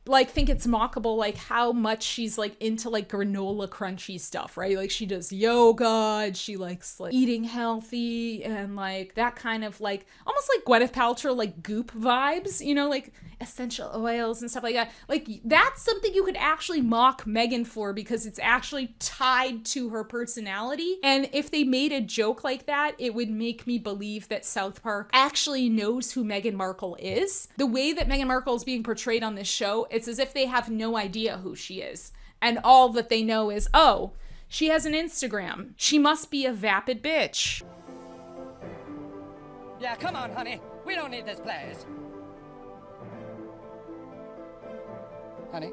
like think it's mockable like how much she's like into like granola crunchy stuff, right? Like she does yoga and she likes like eating healthy and like that kind of like almost like Gwyneth Paltrow like goop vibes, you know, like essential oils and stuff like that. Like that's something you could actually mock Meghan for because it's actually tied to her personality. And if they made a joke like that, it would make me believe that South Park actually knows who Meghan Markle is. The way that Meghan Markle is being portrayed on this show, it's as if they have no idea who she is. And all that they know is, oh, she has an Instagram. She must be a vapid bitch. Yeah, come on, honey. We don't need this place. Honey?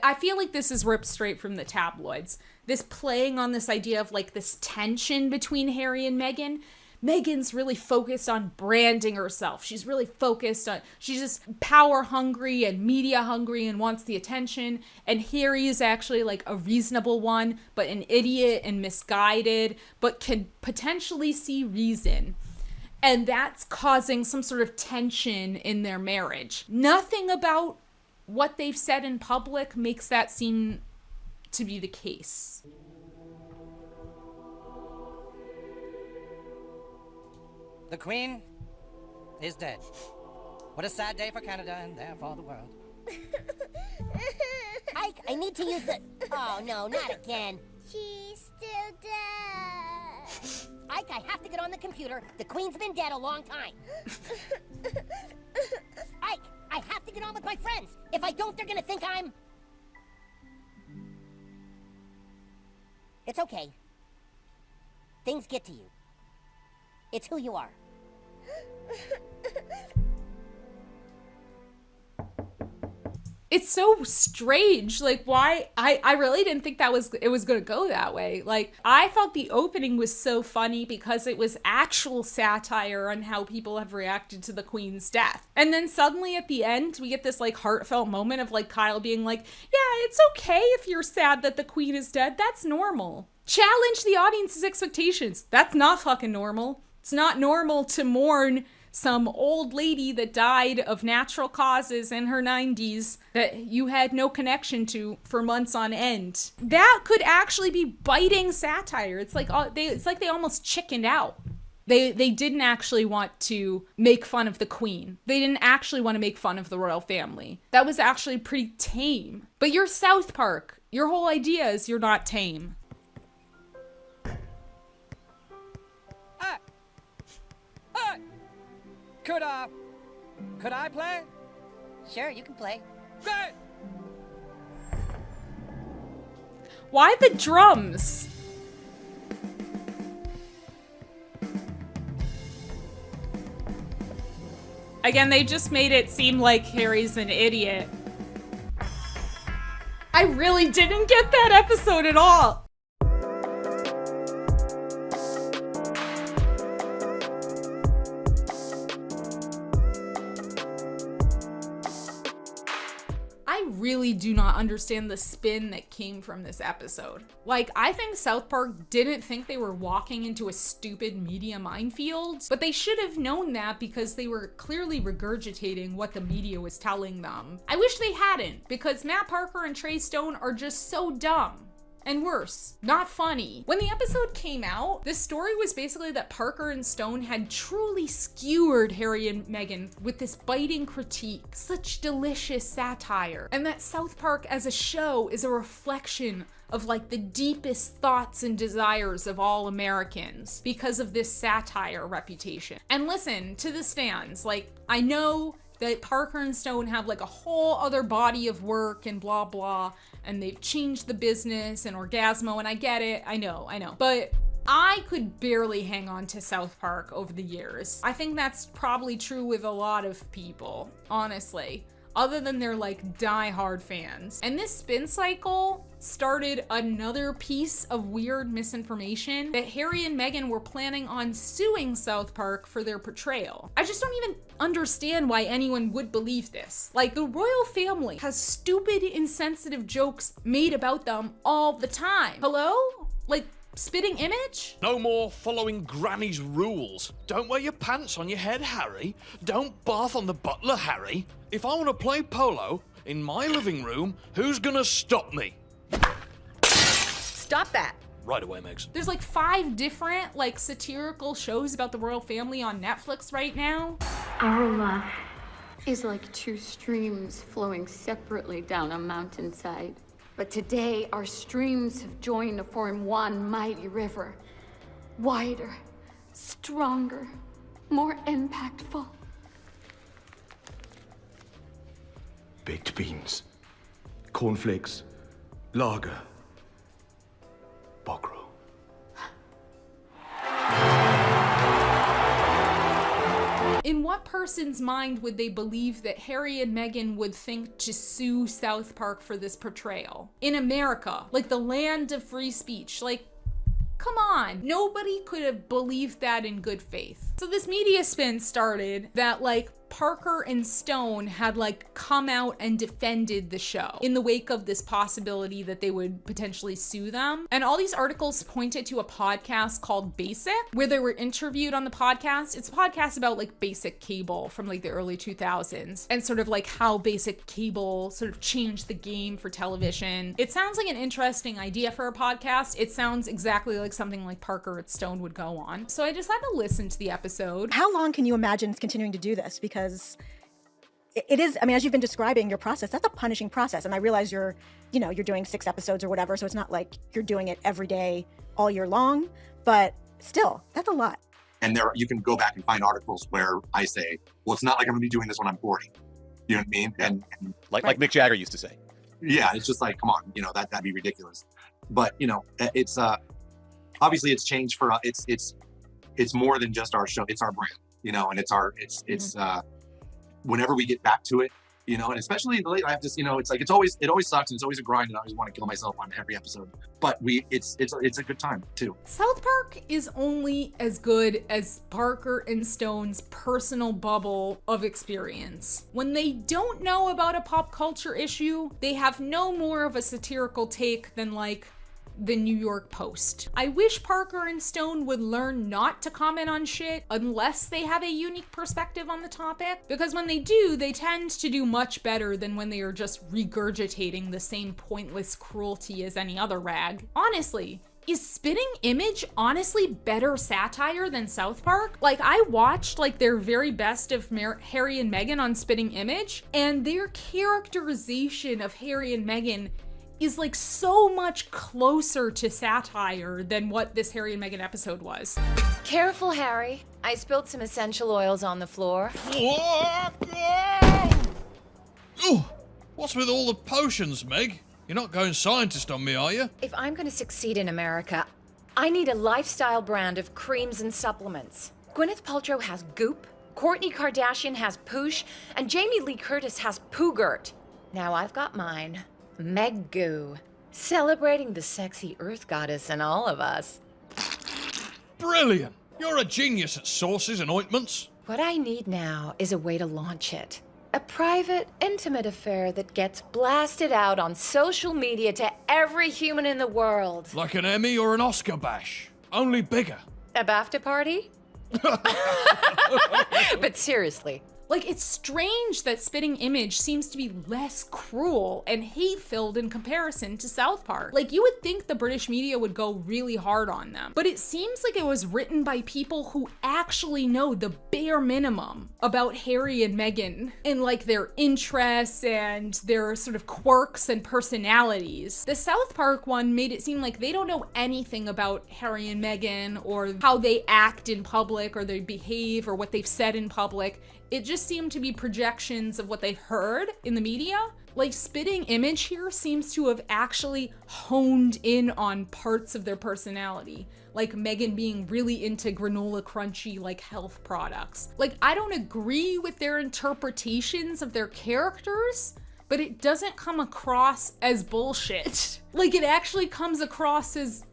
I feel like this is ripped straight from the tabloids. This playing on this idea of like this tension between Harry and Meghan. Meghan's really focused on branding herself. She's really focused on, she's just power hungry and media hungry and wants the attention. And Harry is actually like a reasonable one, but an idiot and misguided, but can potentially see reason. And that's causing some sort of tension in their marriage. Nothing about what they've said in public makes that seem to be the case. The Queen is dead. What a sad day for Canada and therefore the world. Ike, I need to use the... Oh, no, not again. She's still dead. Ike, I have to get on the computer. The Queen's been dead a long time. Ike, I have to get on with my friends. If I don't, they're gonna think I'm... It's okay. Things get to you. It's who you are. It's so strange. Like, why? I really didn't think it was gonna go that way. Like, I thought the opening was so funny because it was actual satire on how people have reacted to the Queen's death. And then suddenly at the end, we get this like heartfelt moment of like Kyle being like, yeah, it's okay if you're sad that the Queen is dead. That's normal. Challenge the audience's expectations. That's not fucking normal. It's not normal to mourn some old lady that died of natural causes in her 90s that you had no connection to for months on end. That could actually be biting satire. It's like they almost chickened out. They didn't actually want to make fun of the Queen. They didn't actually want to make fun of the royal family. That was actually pretty tame. But you're South Park. Your whole idea is you're not tame. Could I play? Sure, you can play. Great! Why the drums? Again, they just made it seem like Harry's an idiot. I really didn't get that episode at all. I really do not understand the spin that came from this episode. Like, I think South Park didn't think they were walking into a stupid media minefield, but they should have known that because they were clearly regurgitating what the media was telling them. I wish they hadn't, because Matt Parker and Trey Stone are just so dumb. and worse. Not funny. When the episode came out, the story was basically that Parker and Stone had truly skewered Harry and Meghan with this biting critique, such delicious satire, and that South Park as a show is a reflection of like the deepest thoughts and desires of all Americans because of this satire reputation. And listen, to the stands, like, I know that Parker and Stone have like a whole other body of work and blah blah, and they've changed the business and Orgasmo, and I get it, I know. But I could barely hang on to South Park over the years. I think that's probably true with a lot of people, honestly, other than their like die-hard fans. And this spin cycle started another piece of weird misinformation that Harry and Meghan were planning on suing South Park for their portrayal. I just don't even understand why anyone would believe this. Like, the royal family has stupid, insensitive jokes made about them all the time. Hello? Like, Spitting Image? No more following Granny's rules. Don't wear your pants on your head, Harry. Don't bath on the butler, Harry. If I want to play polo in my living room, who's gonna stop me? Stop that. Right away, Megs. There's like 5 different like satirical shows about the royal family on Netflix right now. Our love is like 2 streams flowing separately down a mountainside. But today, our streams have joined to form one mighty river. Wider, stronger, more impactful. Baked beans, cornflakes, lager, bokro. In what person's mind would they believe that Harry and Meghan would think to sue South Park for this portrayal? In America, like the land of free speech, like, come on. Nobody could have believed that in good faith. So this media spin started that like Parker and Stone had like come out and defended the show in the wake of this possibility that they would potentially sue them. And all these articles pointed to a podcast called Basic, where they were interviewed on the podcast. It's a podcast about like basic cable from like the early 2000s and sort of like how basic cable sort of changed the game for television. It sounds like an interesting idea for a podcast. It sounds exactly like something like Parker and Stone would go on. So I decided to listen to the episode. How long can you imagine continuing to do this? Because it is, I mean, as you've been describing your process, that's a punishing process. And I realize you're doing 6 episodes or whatever, so it's not like you're doing it every day all year long, but still, that's a lot. And there, you can go back and find articles where I say, well, it's not like I'm gonna be doing this when I'm 40. You know what I mean? And like Mick Jagger used to say. Yeah, it's just like, come on, that'd be ridiculous. But it's obviously it's changed for it's more than just our show. It's our brand, and it's whenever we get back to it, and especially I have to, it's like it always sucks and it's always a grind and I always want to kill myself on every episode. But it's a good time too. South Park is only as good as Parker and Stone's personal bubble of experience. When they don't know about a pop culture issue, they have no more of a satirical take than like the New York Post. I wish Parker and Stone would learn not to comment on shit unless they have a unique perspective on the topic, because when they do, they tend to do much better than when they are just regurgitating the same pointless cruelty as any other rag. Honestly, is Spitting Image honestly better satire than South Park? Like, I watched like their very best of Harry and Meghan on Spitting Image, and their characterization of Harry and Meghan is like so much closer to satire than what this Harry and Meghan episode was. Careful, Harry. I spilled some essential oils on the floor. Ooh, what's with all the potions, Meg? You're not going scientist on me, are you? If I'm going to succeed in America, I need a lifestyle brand of creams and supplements. Gwyneth Paltrow has Goop, Kourtney Kardashian has Poosh, and Jamie Lee Curtis has Poogurt. Now I've got mine. Meg Goo, celebrating the sexy earth goddess in all of us. Brilliant! You're a genius at sauces and ointments. What I need now is a way to launch it. A private, intimate affair that gets blasted out on social media to every human in the world. Like an Emmy or an Oscar bash, only bigger. A BAFTA party? But seriously, Like, it's strange that Spitting Image seems to be less cruel and hate-filled in comparison to South Park. Like, you would think the British media would go really hard on them, but it seems like it was written by people who actually know the bare minimum about Harry and Meghan and like their interests and their sort of quirks and personalities. The South Park one made it seem like they don't know anything about Harry and Meghan or how they act in public or they behave or what they've said in public. It just seemed to be projections of what they've heard in the media. Like, Spitting Image here seems to have actually honed in on parts of their personality. Like Meghan being really into granola crunchy, like, health products. Like, I don't agree with their interpretations of their characters, but it doesn't come across as bullshit. Like, it actually comes across as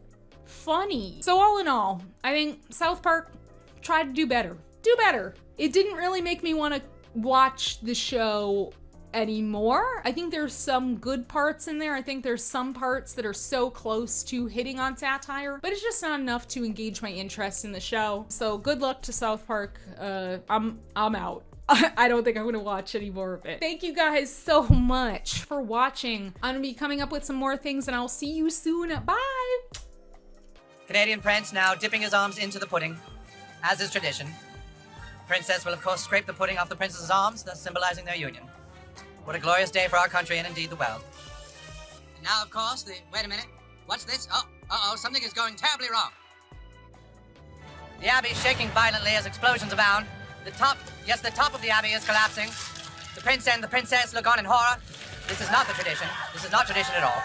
funny. So all in all, I think South Park tried to do better. Do better. It didn't really make me want to watch the show anymore. I think there's some good parts in there. I think there's some parts that are so close to hitting on satire, but it's just not enough to engage my interest in the show. So good luck to South Park. I'm out. I don't think I'm gonna watch any more of it. Thank you guys so much for watching. I'm gonna be coming up with some more things and I'll see you soon. Bye. Canadian Prince now dipping his arms into the pudding, as is tradition. Princess will, of course, scrape the pudding off the princess's arms, thus symbolizing their union. What a glorious day for our country and indeed the world. And now, of course, wait a minute. What's this? Oh, uh-oh, something is going terribly wrong. The Abbey is shaking violently as explosions abound. The top of the Abbey is collapsing. The prince and the princess look on in horror. This is not the tradition. This is not tradition at all.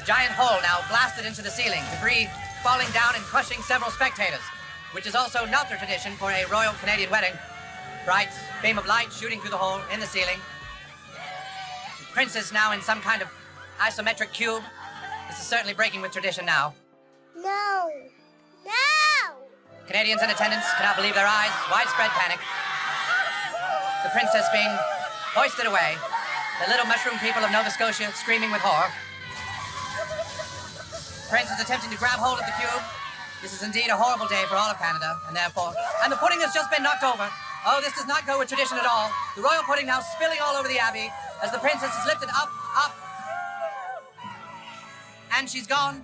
A giant hole now blasted into the ceiling, debris falling down and crushing several spectators, which is also not the tradition for a royal Canadian wedding. Bright beam of light shooting through the hole in the ceiling. The princess now in some kind of isometric cube. This is certainly breaking with tradition now. No! No! Canadians in attendance cannot believe their eyes. Widespread panic. The princess being hoisted away. The little mushroom people of Nova Scotia screaming with horror. The prince is attempting to grab hold of the cube. This is indeed a horrible day for all of Canada, and therefore... And the pudding has just been knocked over. Oh, this does not go with tradition at all. The royal pudding now spilling all over the Abbey as the princess is lifted up. And she's gone.